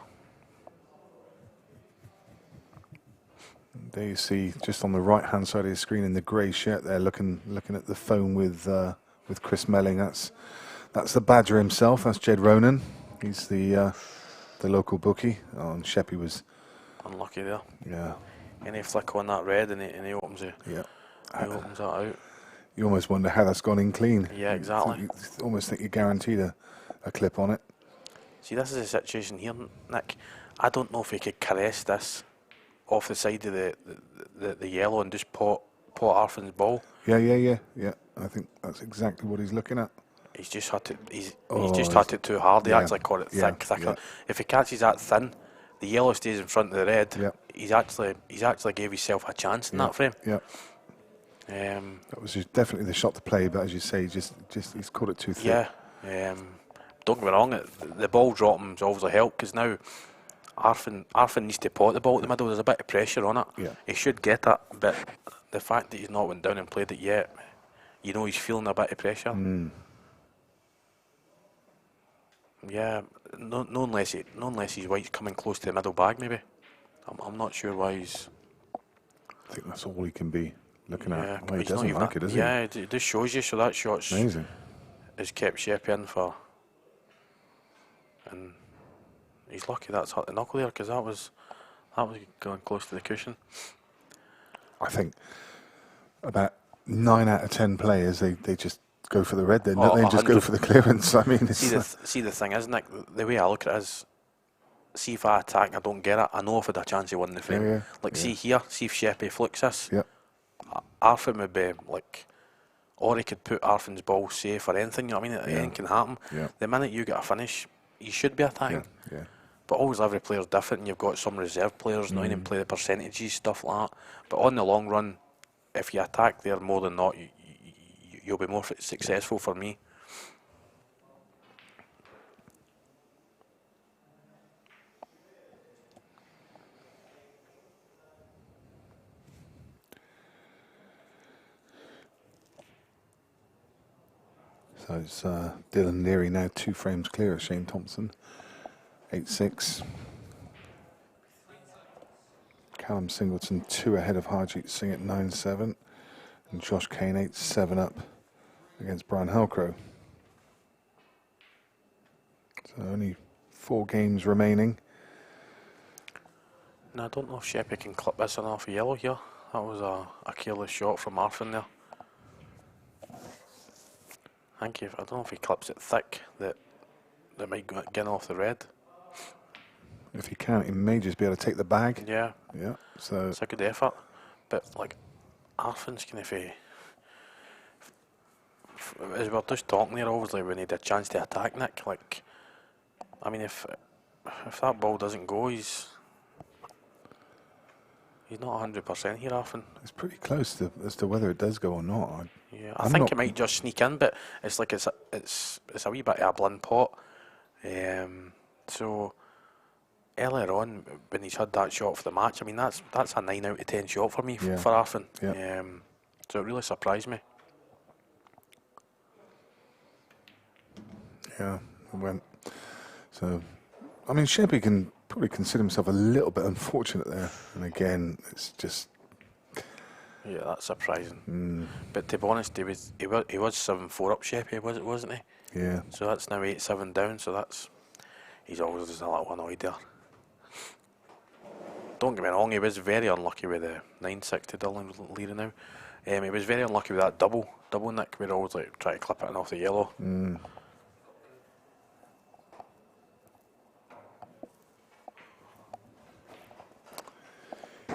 [SPEAKER 3] There you see, just on the right-hand side of the screen in the grey shirt there, looking at the phone with Chris Melling. That's the Badger himself. That's Jed Ronan. He's the local bookie. Oh, and Sheppy was
[SPEAKER 4] unlucky there.
[SPEAKER 3] Yeah.
[SPEAKER 4] Any flick on that red, and he opens it.
[SPEAKER 3] Yeah.
[SPEAKER 4] He opens that out.
[SPEAKER 3] You almost wonder how that's gone in clean.
[SPEAKER 4] Yeah, exactly.
[SPEAKER 3] You almost think you're guaranteed a clip on it.
[SPEAKER 4] See, this is a situation here, Nick. I don't know if he could caress this off the side of the yellow and just pot Arfan's ball.
[SPEAKER 3] Yeah. I think that's exactly what he's looking at.
[SPEAKER 4] He's just hit it. He's just hit it too hard. He actually caught it thicker.
[SPEAKER 3] Yeah.
[SPEAKER 4] If he catches that thin, the yellow stays in front of the red.
[SPEAKER 3] Yeah.
[SPEAKER 4] He's actually gave himself a chance in that frame.
[SPEAKER 3] Yeah. That was definitely the shot to play, but as you say, just he's caught it too thick.
[SPEAKER 4] Yeah. Don't get me wrong. The ball dropping's obviously helped, because now Arfan needs to pot the ball at the middle. There's a bit of pressure on it.
[SPEAKER 3] Yeah.
[SPEAKER 4] He should get it, but the fact that he's not went down and played it yet, you know, he's feeling a bit of pressure. Yeah, no unless his white's coming close to the middle bag, maybe. I'm not sure why he's.
[SPEAKER 3] I think that's all he can be looking
[SPEAKER 4] Yeah,
[SPEAKER 3] at.
[SPEAKER 4] but
[SPEAKER 3] Well, he
[SPEAKER 4] he's not
[SPEAKER 3] doesn't
[SPEAKER 4] even
[SPEAKER 3] like it, does he?
[SPEAKER 4] Yeah, it just shows you. So that shot's
[SPEAKER 3] Amazing.
[SPEAKER 4] has kept Sheppy in for, and he's lucky that's hit the knuckle there, because that was going close to the cushion.
[SPEAKER 3] I think about 9 out of 10 players they just go for the red. They just go for the clearance. I mean,
[SPEAKER 4] see the thing is, Nick, the way I look at it is, see if I attack and I don't get it, I know if I'd a chance of winning the frame.
[SPEAKER 3] Yeah.
[SPEAKER 4] See here, see if Sheppy flicks this.
[SPEAKER 3] Yeah.
[SPEAKER 4] Arfan would be like, or he could put Arfan's ball safe or anything. You know what I mean? Anything can happen.
[SPEAKER 3] Yeah.
[SPEAKER 4] The minute you get a finish, you should be attacking.
[SPEAKER 3] Yeah.
[SPEAKER 4] But always every player's different, and you've got some reserve players now and play the percentages, stuff like that. But on the long run, if you attack there more than not, you'll be more successful for me.
[SPEAKER 3] So it's Dylan Leary now 2 frames clear of Shane Thompson. 8-6. Callum Singleton 2 ahead of Harjeet Singh at 9-7. And Josh Kane 8-7 up against Brian Halcrow. So only 4 games remaining.
[SPEAKER 4] Now, I don't know if Sheppy can clip this enough a yellow here. That was a careless shot from Arfan there. I don't know if he clips it thick, that might get off the red.
[SPEAKER 3] If he can, he may just be able to take the bag.
[SPEAKER 4] Yeah.
[SPEAKER 3] Yeah. So
[SPEAKER 4] It's a good effort. But, like, Arfan's kind of as we're just talking there, obviously, we need a chance to attack Nick. Like, I mean, if that ball doesn't go, he's not 100% here, Arfan.
[SPEAKER 3] it's pretty close as to whether it does go or not.
[SPEAKER 4] Yeah, I think it might just sneak in, but it's like it's a wee bit of a blind pot. So earlier on, when he's had that shot for the match, I mean that's a 9 out of 10 shot for me for Arfan.
[SPEAKER 3] Yeah.
[SPEAKER 4] So it really surprised me.
[SPEAKER 3] Yeah, it went. So, I mean, Sheppy can probably consider himself a little bit unfortunate there. And again, it's just...
[SPEAKER 4] Yeah, that's surprising. But to be honest, he was 7-4 up, Sheppy, wasn't he?
[SPEAKER 3] Yeah.
[SPEAKER 4] So that's now 8-7 down. So he's always just a little annoyed there. Don't get me wrong, he was very unlucky with the 9-6 to Dylan Leary now. He was very unlucky with that double Nick, where he always like try to clip it in off the yellow.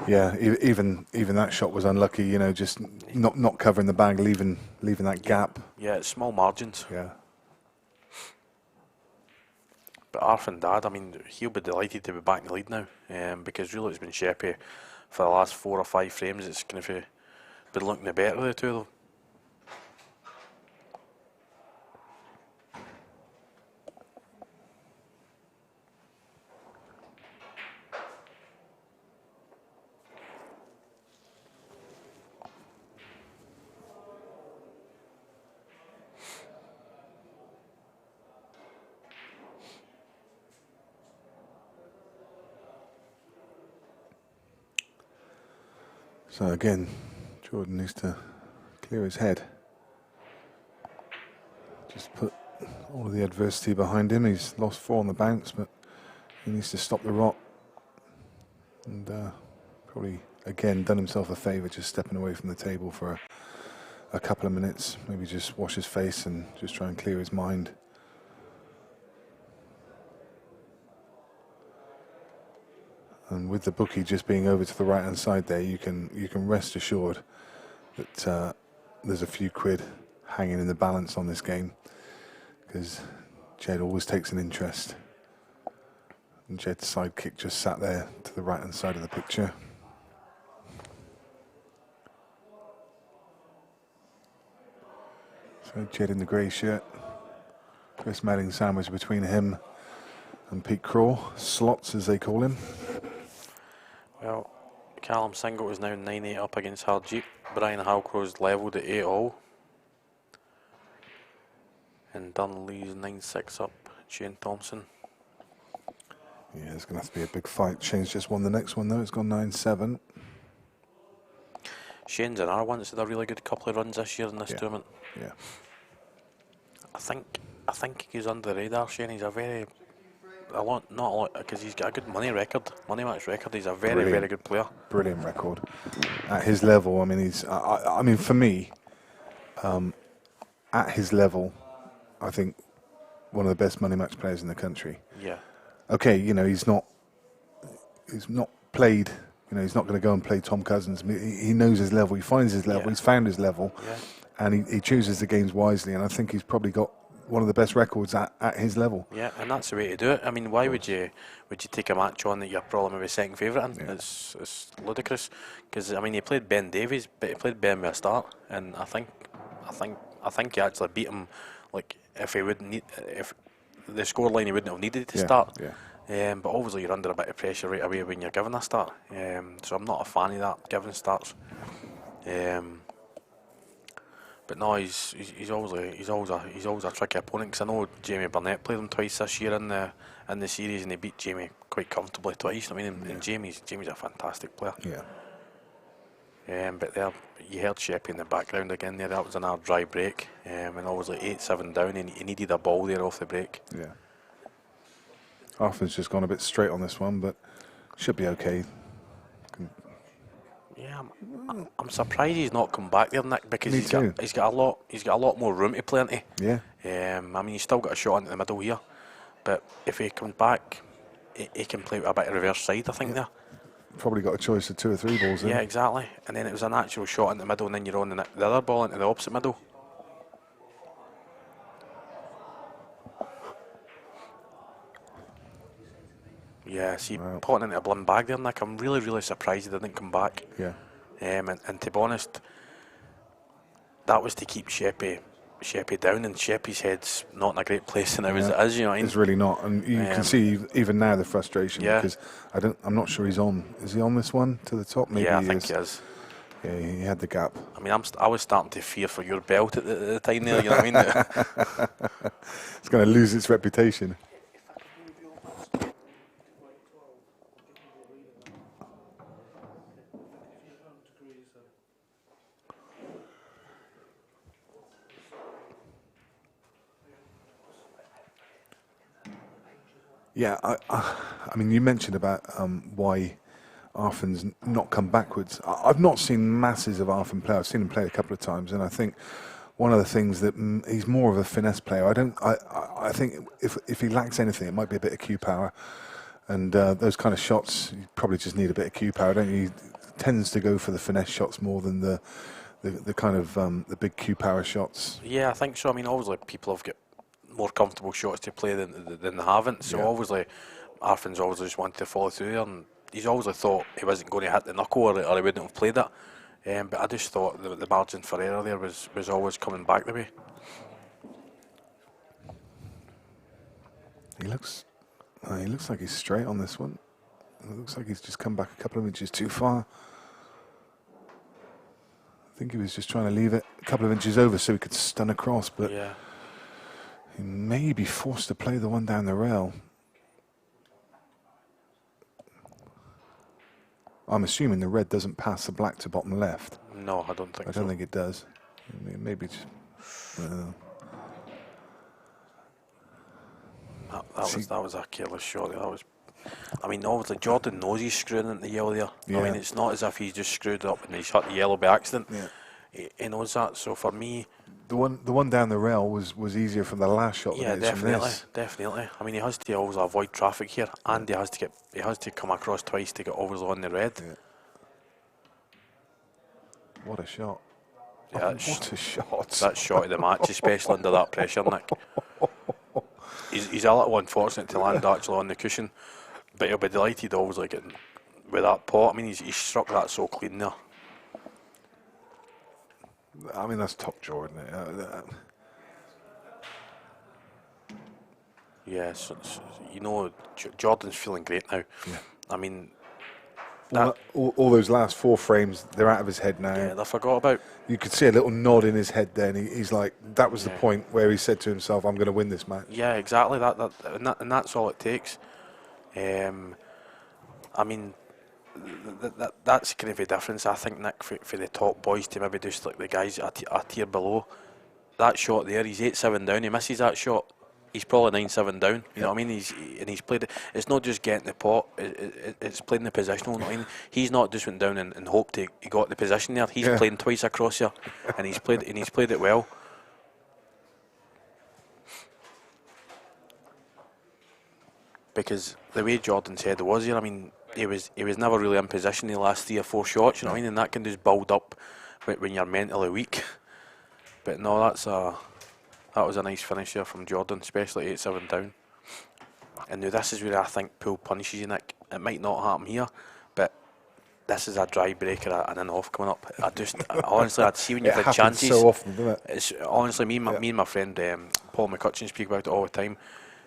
[SPEAKER 3] Yeah, even that shot was unlucky. You know, just not covering the bag, leaving that gap.
[SPEAKER 4] Yeah, it's small margins.
[SPEAKER 3] Yeah.
[SPEAKER 4] But Arfan Dad, I mean, he'll be delighted to be back in the lead now, because really it's been Sheppy for the last 4 or 5 frames. It's kind of been looking the better of the two of them.
[SPEAKER 3] So again, Jordan needs to clear his head. Just put all of the adversity behind him. He's lost 4 on the bounce, but he needs to stop the rot. And probably, again, done himself a favour just stepping away from the table for a couple of minutes. Maybe just wash his face and just try and clear his mind. And with the bookie just being over to the right-hand side there, you can rest assured that there's a few quid hanging in the balance on this game, because Jed always takes an interest. And Jed's sidekick just sat there to the right-hand side of the picture. So Jed in the grey shirt. Chris Melling sandwich between him and Pete Craw. Slots, as they call him.
[SPEAKER 4] Well, Callum Single is now 9-8 up against Harjeet. Brian Halcrow's levelled at 8-all. And Dunlee's 9-6 up Shane Thompson.
[SPEAKER 3] Yeah, it's going to have to be a big fight. Shane's just won the next one though. It's gone 9-7.
[SPEAKER 4] Shane's an R1 that's had a really good couple of runs this year in this tournament.
[SPEAKER 3] Yeah.
[SPEAKER 4] I think he's under the radar, Shane. He's not a lot, because he's got a good money match record. He's a very, very good player.
[SPEAKER 3] Brilliant record. At his level, I mean, he's, I mean, for me, at his level, I think one of the best money match players in the country.
[SPEAKER 4] Yeah.
[SPEAKER 3] Okay, you know, he's not played, you know, he's not going to go and play Tom Cousins. I mean, he knows his level, he finds his level, he's found his level, and he chooses the games wisely, and I think he's probably got one of the best records at his level.
[SPEAKER 4] Yeah, and that's the way to do it. I mean, why would you take a match on that you're probably maybe second favourite in? Yeah. It's ludicrous, because I mean, he played Ben Davies, but he played Ben with a start, and I think he actually beat him. Like if the scoreline he wouldn't have needed to start. Yeah. But obviously you're under a bit of pressure right away when you're given a start. So I'm not a fan of that, giving starts. But no, he's always a tricky opponent, because I know Jamie Burnett played him twice this year in the series, and he beat Jamie quite comfortably twice. I mean, and Jamie's a fantastic player.
[SPEAKER 3] Yeah.
[SPEAKER 4] But there, you heard Sheppy in the background again there. That was another dry break, and obviously 8-7 down, and he needed a ball there off the break.
[SPEAKER 3] Yeah. Arfan's just gone a bit straight on this one, but should be okay.
[SPEAKER 4] Yeah, I'm surprised he's not come back there, Nick, because he's got a lot more room to play into.
[SPEAKER 3] Yeah.
[SPEAKER 4] I mean, he's still got a shot into the middle here, but if he comes back, he can play with a bit of reverse side, I think, there.
[SPEAKER 3] Probably got a choice of 2 or 3 balls there.
[SPEAKER 4] Yeah, exactly. And then it was a natural shot into the middle, and then you're on the other ball into the opposite middle. Yeah, see, potting into a blim bag there, Nick. I'm really, really surprised he didn't come back.
[SPEAKER 3] Yeah.
[SPEAKER 4] And to be honest, that was to keep Sheppy down, and Sheppy's head's not in a great place now as it is, you know what I mean?
[SPEAKER 3] It's really not, and you can see even now the frustration, because I'm not sure he's on. Is he on this one to the top? Maybe
[SPEAKER 4] I think he is.
[SPEAKER 3] Yeah, he had the gap.
[SPEAKER 4] I mean, I was starting to fear for your belt at the time there, you know what I mean?
[SPEAKER 3] It's going to lose its reputation. Yeah, I mean, you mentioned about why Arfan's not come backwards. I've not seen masses of Arfan play. I've seen him play a couple of times, and I think one of the things that he's more of a finesse player. I think if he lacks anything, it might be a bit of Q power, and those kind of shots, you probably just need a bit of Q power, don't you? He tends to go for the finesse shots more than the kind of the big Q power shots.
[SPEAKER 4] Yeah, I think so. I mean, obviously people have got more comfortable shots to play than they haven't. So obviously, Arfan's always just wanted to follow through there, and he's always thought he wasn't going to hit the knuckle, or he wouldn't have played it. But I just thought the margin for error there was always coming back the way.
[SPEAKER 3] He looks like he's straight on this one. It looks like he's just come back a couple of inches too far. I think he was just trying to leave it a couple of inches over so he could stun across, but he may be forced to play the one down the rail. I'm assuming the red doesn't pass the black to bottom left.
[SPEAKER 4] No, I don't think so.
[SPEAKER 3] I don't think it does. Maybe it's...
[SPEAKER 4] That was a careless shot. That was... I mean, obviously Jordan knows he's screwing into the yellow there.
[SPEAKER 3] Yeah.
[SPEAKER 4] I mean, it's not as if he's just screwed it up and he's hit the yellow by accident.
[SPEAKER 3] Yeah.
[SPEAKER 4] He knows that. So for me...
[SPEAKER 3] The one down the rail was easier from the last shot.
[SPEAKER 4] Yeah, definitely. I mean, he has to always avoid traffic here, and he has to come across twice to get always on the red.
[SPEAKER 3] Yeah. What a shot!
[SPEAKER 4] Yeah,
[SPEAKER 3] what a shot!
[SPEAKER 4] That shot of the match, especially under that pressure, Nick. He's a little unfortunate to land actually on the cushion, but he'll be delighted obviously getting with that pot. I mean, he's struck that so clean there.
[SPEAKER 3] I mean, that's top draw, isn't it?
[SPEAKER 4] Yeah, so, you know, Jordan's feeling great now.
[SPEAKER 3] Yeah.
[SPEAKER 4] I mean,
[SPEAKER 3] all those last 4 frames, they're out of his head now.
[SPEAKER 4] Yeah, they forgot about.
[SPEAKER 3] You could see a little nod in his head there, and he's like, that was the point where he said to himself, I'm going to win this match.
[SPEAKER 4] Yeah, exactly. And that's all it takes. I mean, that's kind of a difference, I think, Nick, for the top boys to maybe just like the guys a tier below. That shot there, he's 8-7 down. He misses that shot, he's probably 9-7 down. You know what I mean? He's played it. It's not just getting the pot. It's playing the positional. You know what I mean? He's not just went down and hoped he got the position there. He's playing twice across here, and he's played it well. Because the way Jordan's head was here, I mean, he was never really in position the last 3 or 4 shots. You know what I mean? And that can just build up when you're mentally weak. But no, that was a nice finish here from Jordan, especially 8-7 down. And now this is where I think Poole punishes you, Nick. It might not happen here, but this is a dry breaker and an off coming up. Honestly, I'd see when you've had chances.
[SPEAKER 3] So often, doesn't it?
[SPEAKER 4] It's honestly me and my friend Paul McCutcheon speak about it all the time.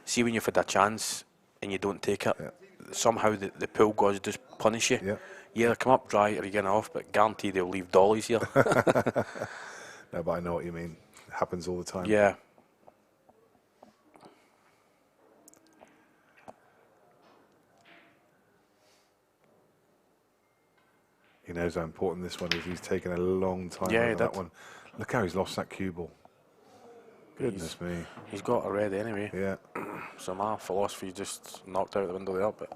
[SPEAKER 4] See when you've had a chance and you don't take it. Yeah. Somehow the pool gods just punish you. Yeah, come up dry or you get off, but guaranteed they'll leave dollies here.
[SPEAKER 3] No, but I know what you mean. It happens all the time.
[SPEAKER 4] Yeah.
[SPEAKER 3] He knows how important this one is. He's taken a long time
[SPEAKER 4] Yeah, he
[SPEAKER 3] over that
[SPEAKER 4] did.
[SPEAKER 3] one. Look how he's lost that cue ball. Goodness me.
[SPEAKER 4] He's got a red anyway.
[SPEAKER 3] Yeah.
[SPEAKER 4] So my philosophy just knocked out the window there. But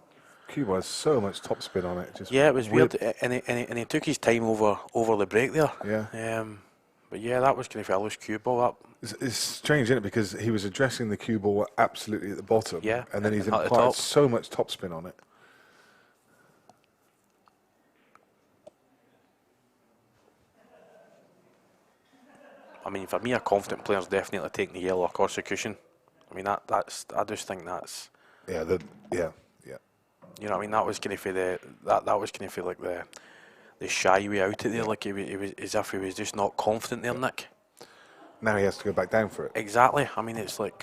[SPEAKER 3] Cue ball has so much topspin on it. Just
[SPEAKER 4] yeah, it was
[SPEAKER 3] whip.
[SPEAKER 4] weird, and he took his time over the break there.
[SPEAKER 3] Yeah.
[SPEAKER 4] But yeah, that was kind of a loose cue ball up.
[SPEAKER 3] It's strange, isn't it? Because he was addressing the cue ball absolutely at the bottom.
[SPEAKER 4] Yeah,
[SPEAKER 3] And then he's
[SPEAKER 4] and at the
[SPEAKER 3] imparted
[SPEAKER 4] top.
[SPEAKER 3] so much topspin on it.
[SPEAKER 4] I mean, for me, a confident player's definitely taking the yellow across the cushion. I mean, that's. I just think that's.
[SPEAKER 3] Yeah. Yeah.
[SPEAKER 4] You know, what I mean, that was kind of for that was kind of for like the shy way out of there, like he was as if he was just not confident there, Nick.
[SPEAKER 3] Now he has to go back down for it.
[SPEAKER 4] Exactly. I mean, it's like,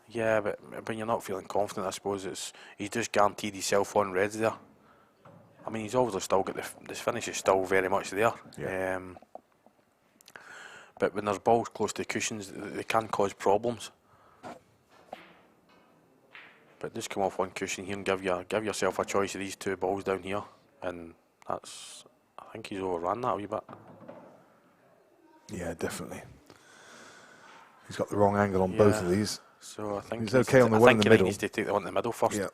[SPEAKER 4] yeah, but when you're not feeling confident, I suppose he's just guaranteed himself on reds there. I mean, he's obviously still got this finish is still very much there.
[SPEAKER 3] Yeah.
[SPEAKER 4] But when there's balls close to the cushions, they can cause problems. But just come off one cushion here and give yourself a choice of these two balls down here, and that's. I think he's overrun that a wee bit.
[SPEAKER 3] Yeah, definitely. He's got the wrong angle on both of these.
[SPEAKER 4] So I think
[SPEAKER 3] he's okay on the one in the middle.
[SPEAKER 4] He needs to take the one in the middle first.
[SPEAKER 3] Yeah.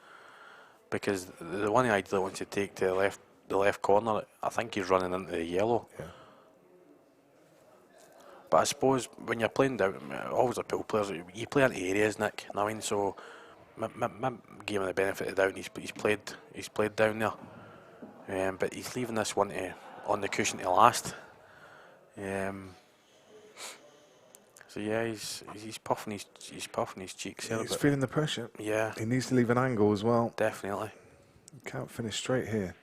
[SPEAKER 4] Because the one he ideally wants to take to the left corner, I think he's running into the yellow.
[SPEAKER 3] Yeah.
[SPEAKER 4] But I suppose when you're playing down, always a pool players, you play into areas, Nick. You know what I mean, so give him the benefit of the doubt. He's played down there, but he's leaving this one on the cushion to last. So yeah, he's puffing his cheeks here.
[SPEAKER 3] He's feeling the pressure.
[SPEAKER 4] Yeah,
[SPEAKER 3] He needs to leave an angle as well.
[SPEAKER 4] definitely.
[SPEAKER 3] He can't finish straight here.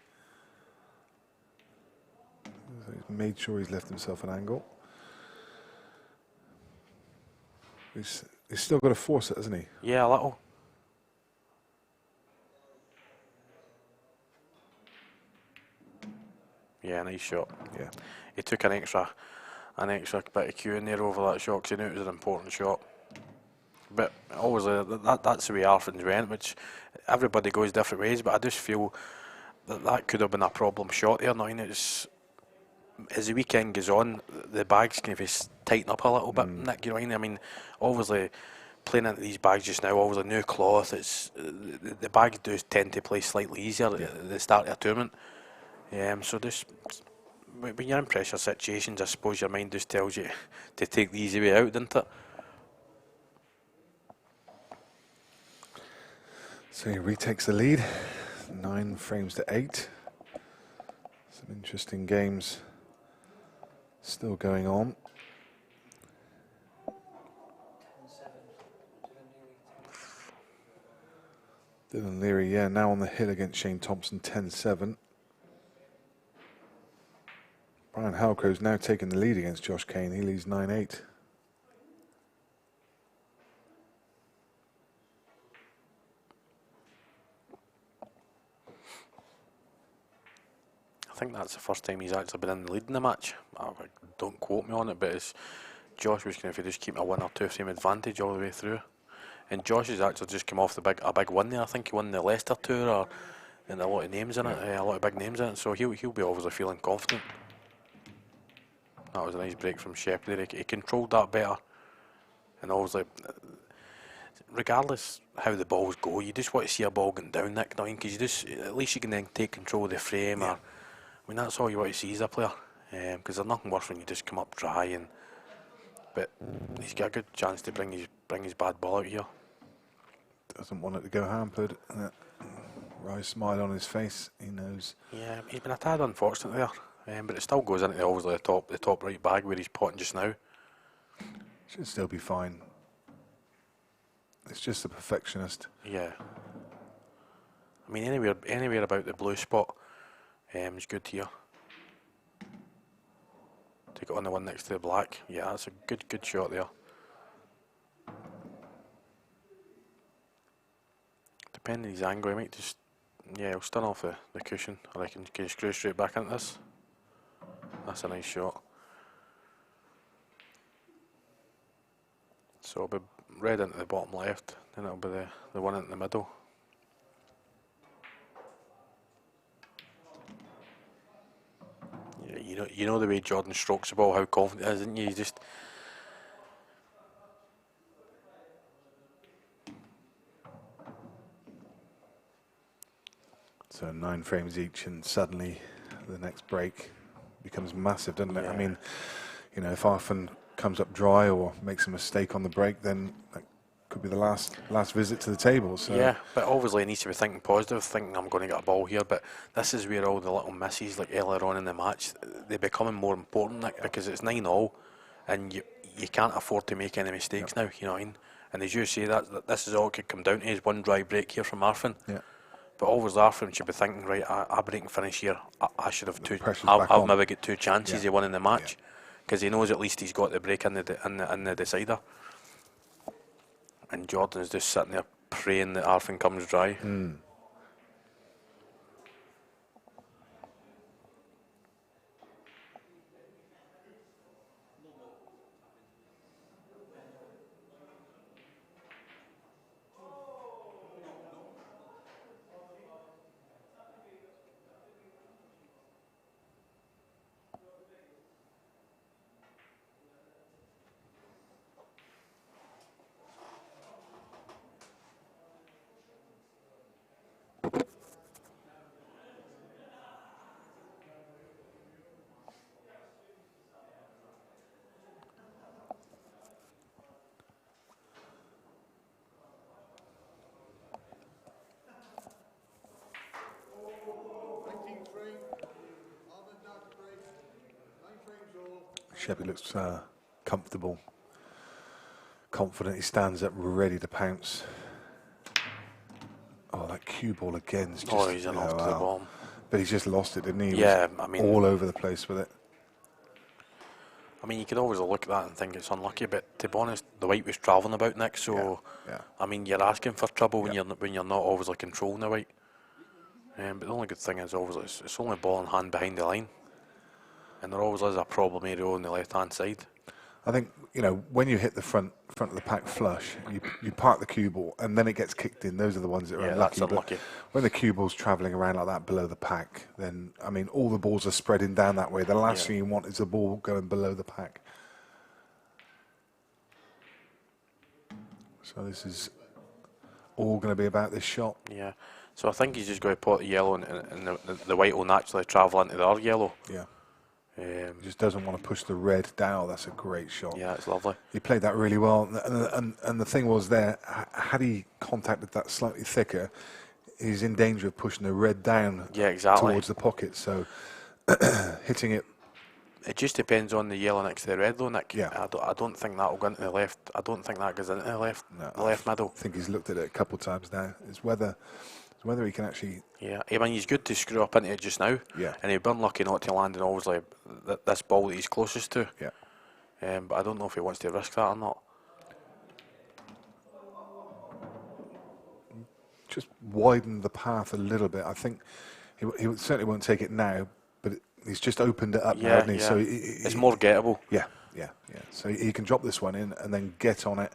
[SPEAKER 3] So he's made sure he's left himself an angle. He's still got to force it, hasn't he?
[SPEAKER 4] Yeah, a little. Yeah, nice shot.
[SPEAKER 3] Yeah.
[SPEAKER 4] He took an extra bit of cue in there over that shot because he knew it was an important shot. But obviously that's the way Arfan's went, which everybody goes different ways. But I just feel that could have been a problem shot there. I mean, it's as the weekend goes on, the bags kind of tighten up a little bit. Nick, you know what I mean? I mean, obviously playing into these bags just now, obviously new cloth. It's the bags do tend to play slightly easier at the start of a tournament. So just when you're in pressure situations, I suppose your mind just tells you to take the easy way out, doesn't it?
[SPEAKER 3] So he retakes the lead, 9 frames to 8. Some interesting games still going on. Dylan Leary, yeah, now on the hill against Shane Thompson, 10-7. Brian Halcro's now taking the lead against Josh Kane. He leads 9-8.
[SPEAKER 4] I think that's the first time he's actually been in the lead in the match. Don't quote me on it, but Josh was kind of just keeping a 1 or 2 frame advantage all the way through. And Josh has actually just come off a big win there. I think he won the Leicester Tour, and a lot of names in it, a lot of big names in it. So he'll be obviously feeling confident. That was a nice break from Shep there. He controlled that better, and obviously, regardless how the balls go, you just want to see a ball going down, Nick. Because you just at least you can then take control of the frame. Or, I mean, that's all you want to see as a player. Because there's nothing worse when you just come up dry. But he's got a good chance to bring his bad ball out here.
[SPEAKER 3] Doesn't want it to go hampered. Wry smile on his face. He knows.
[SPEAKER 4] Yeah, he's been a tad unfortunate there. But it still goes into obviously the top right bag where he's potting just now.
[SPEAKER 3] Should still be fine. It's just a perfectionist.
[SPEAKER 4] Yeah. I mean, anywhere about the blue spot is good here. Take it on the one next to the black. Yeah, that's a good shot there. Depending on his angle, he might just, he'll stun off the cushion. I reckon. Can you screw straight back into this? That's a nice shot. So it'll be red into the bottom left, then it'll be the one in the middle. You know the way Jordan strokes the ball, how confident he is, isn't you? You just
[SPEAKER 3] So 9 frames each, and suddenly the next break becomes massive, doesn't it?
[SPEAKER 4] Yeah.
[SPEAKER 3] I mean, you know, if Arfan comes up dry or makes a mistake on the break, then that could be the last visit to the table. So
[SPEAKER 4] yeah, but obviously he needs to be thinking positive, thinking I'm going to get a ball here. But this is where all the little misses, like earlier on in the match, they're becoming more important, like, because it's 9-all, and you can't afford to make any mistakes now. You know what I mean? And as you say, that this is all it could come down to is one dry break here from Arfan.
[SPEAKER 3] yeah,
[SPEAKER 4] But always Arfan should be thinking, right, a break and finish here. I should have two.
[SPEAKER 3] pressure's back
[SPEAKER 4] I'll
[SPEAKER 3] on.
[SPEAKER 4] maybe get 2 chances.
[SPEAKER 3] Yeah.
[SPEAKER 4] He won in the match because he knows at least he's got the break in the decider. And Jordan's just sitting there praying that Arfan comes dry.
[SPEAKER 3] Sheppy looks comfortable, confident. He stands up, ready to pounce. Oh, that cue ball again is just.
[SPEAKER 4] He's an off to the bottom.
[SPEAKER 3] But he's just lost it, didn't he? He
[SPEAKER 4] Yeah,
[SPEAKER 3] was
[SPEAKER 4] I mean,
[SPEAKER 3] all over the place with it.
[SPEAKER 4] I mean, you could always look at that and think it's unlucky, but to be honest, the white was travelling about next, so
[SPEAKER 3] Yeah.
[SPEAKER 4] I mean, you're asking for trouble when you're not always controlling the white. But the only good thing is obviously it's only ball in hand behind the line, and there always is a problem area on the left hand side.
[SPEAKER 3] I think, you know, when you hit the front of the pack flush, you park the cue ball and then it gets kicked in. Those are the ones that are unlucky.
[SPEAKER 4] That's unlucky.
[SPEAKER 3] But when the cue ball's travelling around like that below the pack, then, I mean, all the balls are spreading down that way. The last thing you want is the ball going below the pack. So this is all going to be about this shot.
[SPEAKER 4] Yeah. So I think he's just going to put the yellow and the white will naturally travel into the other yellow.
[SPEAKER 3] Yeah. He just doesn't want to push the red down. That's a great shot.
[SPEAKER 4] Yeah, it's lovely.
[SPEAKER 3] He played that really well. And the thing was there, had he contacted that slightly thicker, he's in danger of pushing the red down towards the pocket. So hitting it.
[SPEAKER 4] It just depends on the yellow next to the red, though, Nick.
[SPEAKER 3] Yeah.
[SPEAKER 4] I don't think that will go into the left. I don't think that goes into the left, the left middle.
[SPEAKER 3] I think he's looked at it a couple of times now. It's whether he can actually.
[SPEAKER 4] Yeah, I mean, he's good to screw up into it just now.
[SPEAKER 3] Yeah.
[SPEAKER 4] And he'd been lucky not to land in obviously this ball that he's closest to.
[SPEAKER 3] Yeah.
[SPEAKER 4] But I don't know if he wants to risk that or not.
[SPEAKER 3] Just widen the path a little bit. I think he certainly won't take it now, but he's just opened it up now, hasn't he? So
[SPEAKER 4] it's more gettable.
[SPEAKER 3] Yeah. So he can drop this one in and then get on it.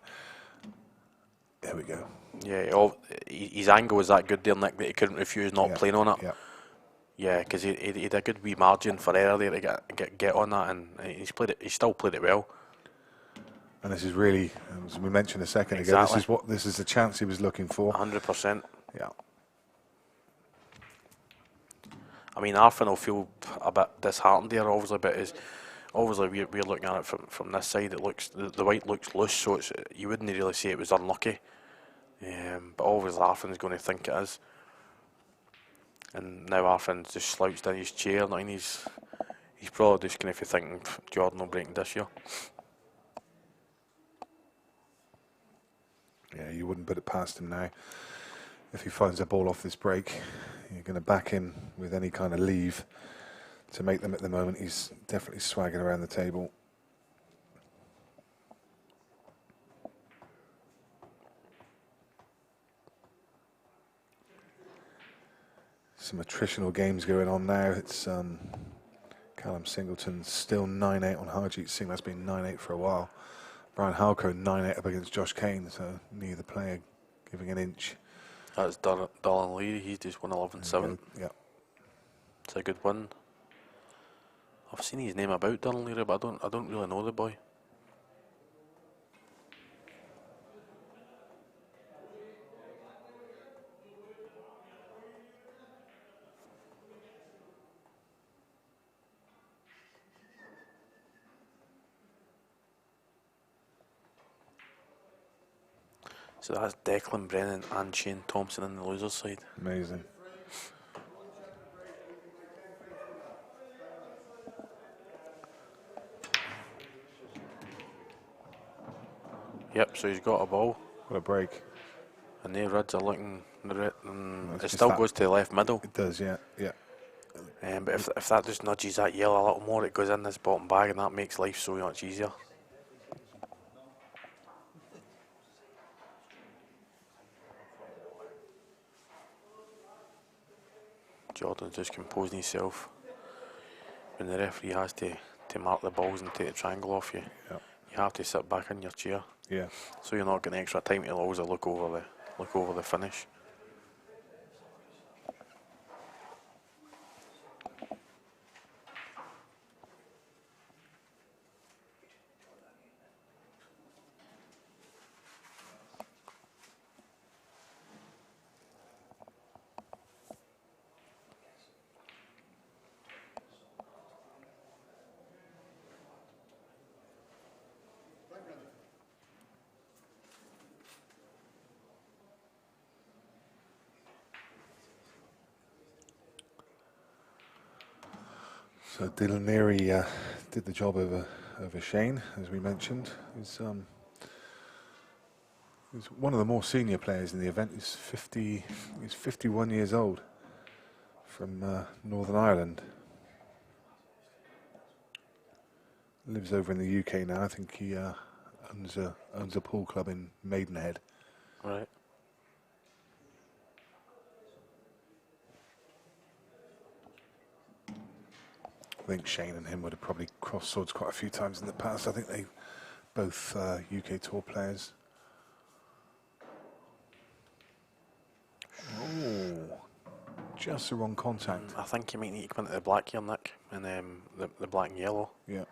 [SPEAKER 3] There we go.
[SPEAKER 4] Yeah, his angle was that good there, Nick, that he couldn't refuse not playing on it.
[SPEAKER 3] Yeah.
[SPEAKER 4] Yeah, because he had a good wee margin for error there to get on that, and he's still played it well.
[SPEAKER 3] And this is really, as we mentioned a second
[SPEAKER 4] Exactly.
[SPEAKER 3] ago, this is the chance he was looking for.
[SPEAKER 4] 100%.
[SPEAKER 3] Yeah.
[SPEAKER 4] I mean, Arfan will feel a bit disheartened there, obviously, but obviously we're looking at it from this side. It looks the white looks loose, so you wouldn't really say it was unlucky. But obviously Arfan's going to think it is. And now Arfan's just slouched in his chair, and he's probably just going to be thinking, Jordan will break this year.
[SPEAKER 3] Yeah, you wouldn't put it past him now. If he finds a ball off this break, you're going to back him with any kind of leave to make them at the moment. He's definitely swagging around the table. Some attritional games going on now. It's Callum Singleton still 9-8 on Harjeet Singh. That's been 9-8 for a while. Brian Halco 9-8 up against Josh Kane, so neither player giving an inch.
[SPEAKER 4] That's Darren Leary. He's just won 11-7.
[SPEAKER 3] Yeah.
[SPEAKER 4] It's a good win. I've seen his name about, Darren Leary, but I don't really know the boy. So that's Declan Brennan and Shane Thompson in the losers side.
[SPEAKER 3] Amazing.
[SPEAKER 4] Yep, so he's got a ball.
[SPEAKER 3] What a break.
[SPEAKER 4] And the Reds are looking, it
[SPEAKER 3] just
[SPEAKER 4] still
[SPEAKER 3] that-
[SPEAKER 4] goes to the left middle.
[SPEAKER 3] It does, yeah.
[SPEAKER 4] But if that just nudges that yellow a little more, it goes in this bottom bag, and that makes life so much easier. Jordan's just composing himself. When the referee has to mark the balls and take the triangle off you, you have to sit back in your chair.
[SPEAKER 3] Yeah.
[SPEAKER 4] So you're not getting extra time to always look over the finish.
[SPEAKER 3] So Dylan Leary did the job over Shane, as we mentioned. He's one of the more senior players in the event. He's 51 years old, from Northern Ireland. Lives over in the UK now. I think he owns a pool club in Maidenhead.
[SPEAKER 4] Right.
[SPEAKER 3] I think Shane and him would have probably crossed swords quite a few times in the past. I think they both UK Tour players. Oh, just the wrong contact.
[SPEAKER 4] I think you might need to come into the black here, Nick, and the black and yellow.
[SPEAKER 3] Yeah.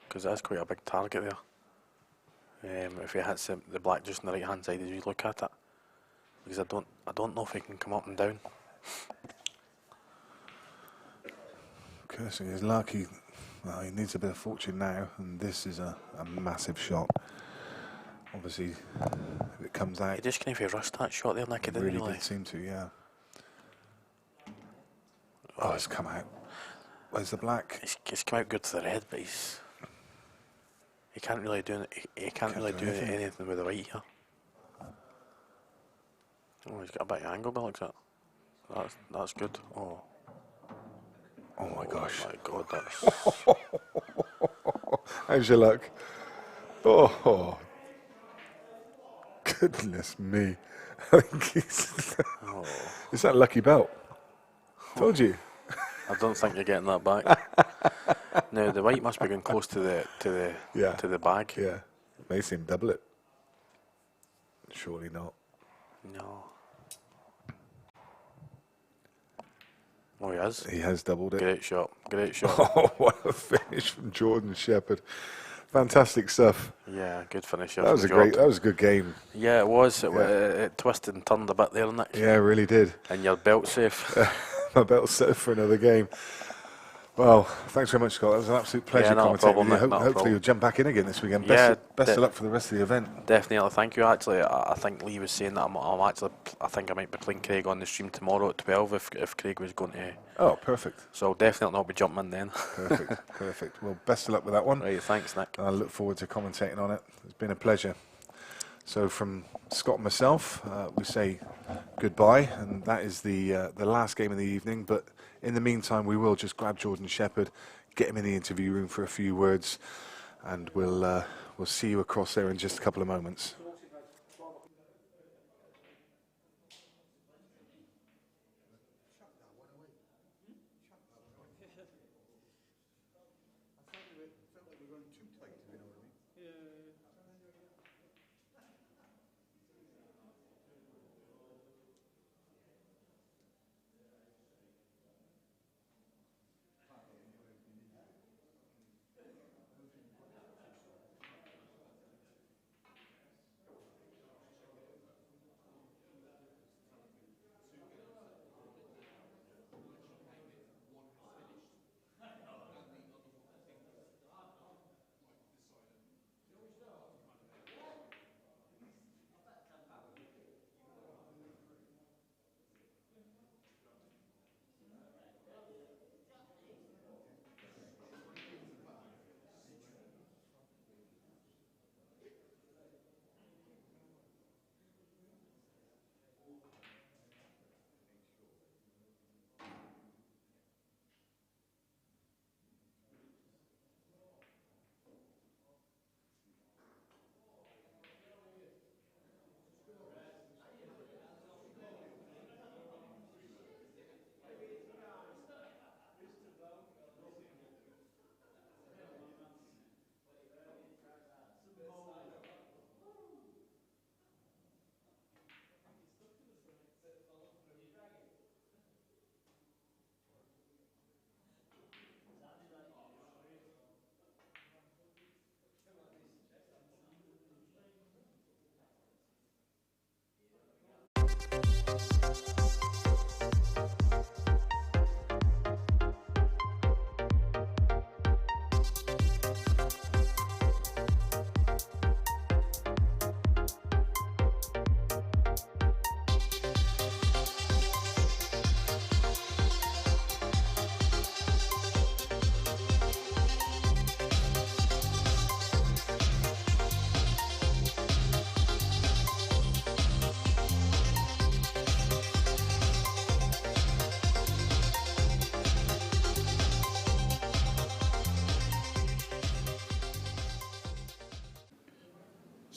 [SPEAKER 4] Because that's quite a big target there. If he hits the black just on the right hand side as you look at it, because I don't know if he can come up and down.
[SPEAKER 3] Cursing his luck. He needs a bit of fortune now, and this is a massive shot. Obviously, if it comes out,
[SPEAKER 4] He just kind of rushed that shot there, Nick. It didn't
[SPEAKER 3] really did seem to, yeah. Oh, it's come out. Where's the black?
[SPEAKER 4] He's come out good to the red, but he can't really do it. He can't really do anything with the white here. Oh, he's got a bit of angle, but looks at. That's good.
[SPEAKER 3] Oh my gosh.
[SPEAKER 4] Oh my God, that's.
[SPEAKER 3] How's your luck? Oh, goodness me. I think he's Is that lucky belt? Told you.
[SPEAKER 4] I don't think you're getting that back. No, the white must be going close to the bag.
[SPEAKER 3] Yeah. May seem double it. Surely not.
[SPEAKER 4] No. Oh, he has.
[SPEAKER 3] He has doubled it.
[SPEAKER 4] Great shot. Great shot.
[SPEAKER 3] Oh, what a finish from Jordan Shepherd. Fantastic stuff.
[SPEAKER 4] Yeah, good finish.
[SPEAKER 3] That was a good game.
[SPEAKER 4] Yeah, it was. It twisted and turned a bit there, Nick.
[SPEAKER 3] Yeah, it really did.
[SPEAKER 4] And your belt safe.
[SPEAKER 3] My belt's set for another game. Well, thanks very much, Scott. That was an absolute pleasure
[SPEAKER 4] not a
[SPEAKER 3] commentating
[SPEAKER 4] problem,
[SPEAKER 3] with you.
[SPEAKER 4] Nick, not a
[SPEAKER 3] Hopefully
[SPEAKER 4] problem.
[SPEAKER 3] you'll jump back in again this weekend.
[SPEAKER 4] Yeah,
[SPEAKER 3] Best of luck for the rest of the event.
[SPEAKER 4] Definitely, thank you. Actually, I think Lee was saying that I think I might be playing Craig on the stream tomorrow at 12 if Craig was going to.
[SPEAKER 3] Oh, perfect.
[SPEAKER 4] So I'll definitely not be jumping in then.
[SPEAKER 3] Perfect. Well, best of luck with that one.
[SPEAKER 4] Right, thanks, Nick.
[SPEAKER 3] I look forward to commentating on it. It's been a pleasure. So from Scott and myself, we say goodbye, and that is the last game of the evening. But in the meantime, we will just grab Jordan Shepherd, get him in the interview room for a few words, and we'll see you across there in just a couple of moments.
[SPEAKER 1] I felt like we were going too tight.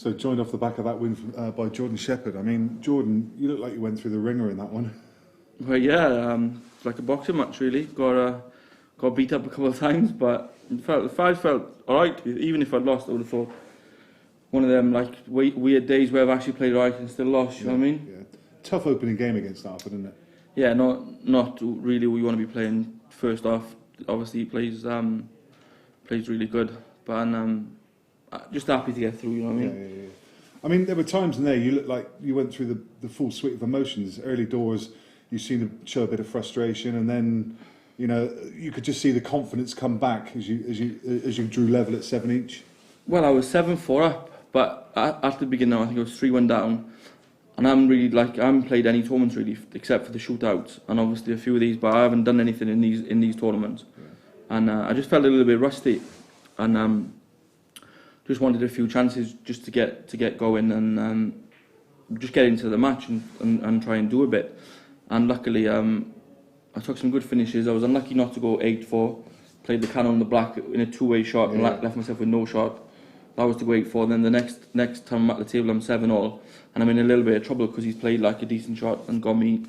[SPEAKER 3] So joined off the back of that win by Jordan Shepherd. I mean, Jordan, you look like you went through the ringer in that one.
[SPEAKER 2] Well, yeah, it's like a boxing match really. Got beat up a couple of times, but the fight felt alright. Even if I'd lost, I would have thought one of them like weird days where I've actually played alright and still lost. You know what I mean?
[SPEAKER 3] Yeah. Tough opening game against Arfan, isn't it?
[SPEAKER 2] Yeah, not really what you want to be playing first off. Obviously, he plays really good, but I'm just happy to get through. You know what I mean?
[SPEAKER 3] Yeah. I mean, there were times in there you looked like you went through the full suite of emotions. Early doors, you seemed to show a bit of frustration, and then you could just see the confidence come back as you drew level at 7 each.
[SPEAKER 2] Well, I was 7-4 up, but at the beginning, I think I was 3-1 down. And I haven't played any tournaments really, except for the shootouts, and obviously a few of these. But I haven't done anything in these tournaments, and I just felt a little bit rusty, and just wanted a few chances just to get going and just get into the match and try and do a bit. And luckily, I took some good finishes. I was unlucky not to go 8-4. Played the cannon on the black in a two-way shot and left myself with no shot. That was to go 8-4. Then the next time I'm at the table, I'm 7-all. And I'm in a little bit of trouble because he's played like a decent shot and got me.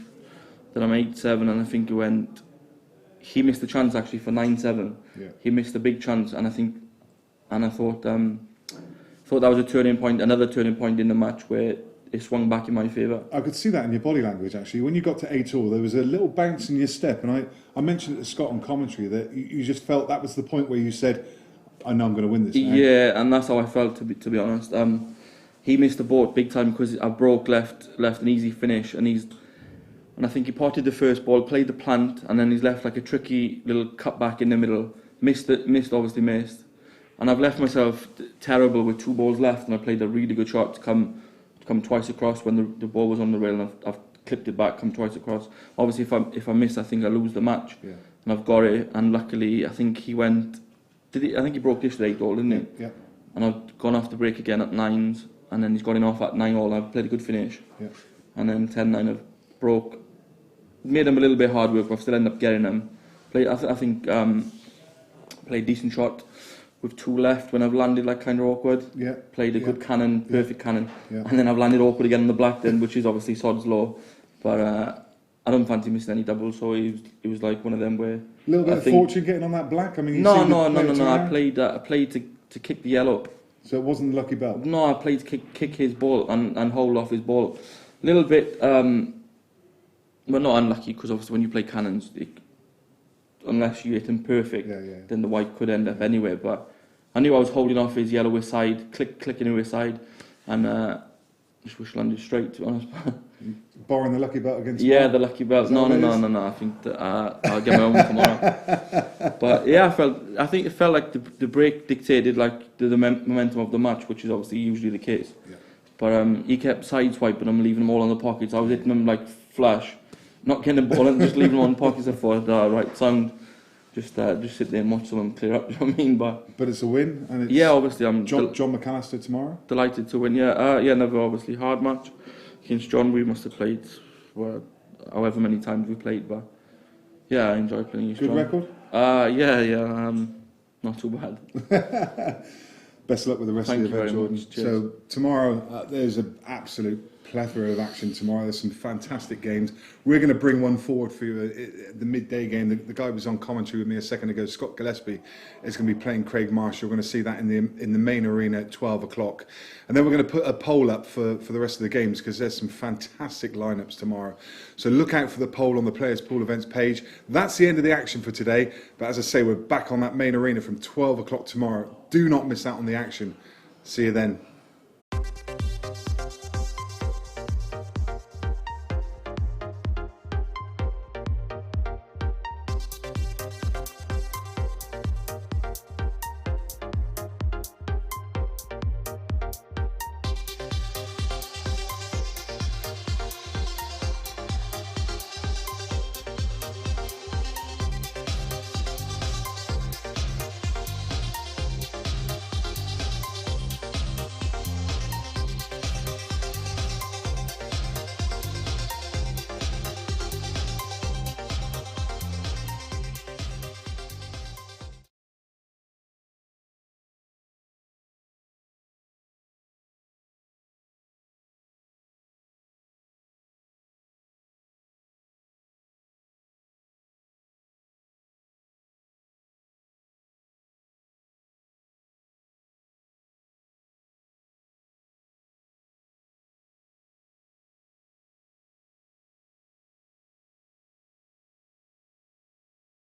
[SPEAKER 2] Then I'm 8-7, and I think he missed the chance actually for 9-7.
[SPEAKER 3] Yeah.
[SPEAKER 2] He missed a big chance, and I thought that was a turning point, another turning point in the match where it swung back in my favour.
[SPEAKER 3] I could see that in your body language actually. When you got to 8-all, there was a little bounce in your step, and I mentioned it to Scott on commentary that you just felt that was the point where you said, I know I'm going to win this now.
[SPEAKER 2] Yeah, and that's how I felt, to be honest. He missed the boat big time because I left an easy finish, and I think he potted the first ball, played the plant, and then he's left like a tricky little cut back in the middle. Missed, and I've left myself terrible with 2 balls left, and I played a really good shot to come twice across when the ball was on the rail, and I've clipped it back, come twice across. Obviously, if I miss, I think I lose the match, and I've got it. And luckily, I think he went. I think he broke this at 8-all, didn't he?
[SPEAKER 3] Yeah.
[SPEAKER 2] And I've gone off the break again at 9s, and then he's gone in off at 9-all. I've played a good finish, and then 10-9 I've broke. Made him a little bit hard work, but I've still ended up getting him. Played decent shot with 2 left when I've landed like kind of awkward. Yeah. Played a good cannon, perfect cannon, and then I've landed awkward again on the black then, which is obviously sod's law. But I don't fancy missing any doubles, so it was like one of them where.
[SPEAKER 3] A little bit of fortune getting on that black. I mean,
[SPEAKER 2] no. I played to kick the yellow.
[SPEAKER 3] So it wasn't the lucky belt.
[SPEAKER 2] No, I played to kick his ball and hold off his ball. A little bit, well, not unlucky, because obviously when you play cannons, unless you hit him perfect, then the white could end up anywhere. But I knew I was holding off his yellow side, clicking to his side, and just wish I landed straight, to be honest.
[SPEAKER 3] Borrowing the lucky belt against.
[SPEAKER 2] Yeah, the lucky belt. No. I think that I'll get my own tomorrow. But yeah, I think it felt like the break dictated like the momentum of the match, which is obviously usually the case. Yeah. But he kept sideswiping them, leaving them all on the pockets. I was hitting them like flash, not getting the ball and just leaving them on the pockets. I thought, right, sound. Just sit there and watch someone clear up. You know what I mean? But
[SPEAKER 3] it's a win, and it's
[SPEAKER 2] obviously I'm
[SPEAKER 3] John McAllister tomorrow.
[SPEAKER 2] Delighted to win. Never obviously hard match against John. We must have played however many times we played, but I enjoy playing against John.
[SPEAKER 3] Good record.
[SPEAKER 2] Not too bad.
[SPEAKER 3] Best of luck with the rest of the event, Jordan. So tomorrow there's an absolute plethora of action tomorrow. There's some fantastic games. We're going to bring one forward for you, the midday game. The guy who was on commentary with me a second ago, Scott Gillespie, is going to be playing Craig Marshall. We're going to see that in the main arena at 12 o'clock. And then we're going to put a poll up for the rest of the games, because there's some fantastic lineups tomorrow. So look out for the poll on the Players Pool Events page. That's the end of the action for today. But as I say, we're back on that main arena from 12 o'clock tomorrow. Do not miss out on the action. See you then.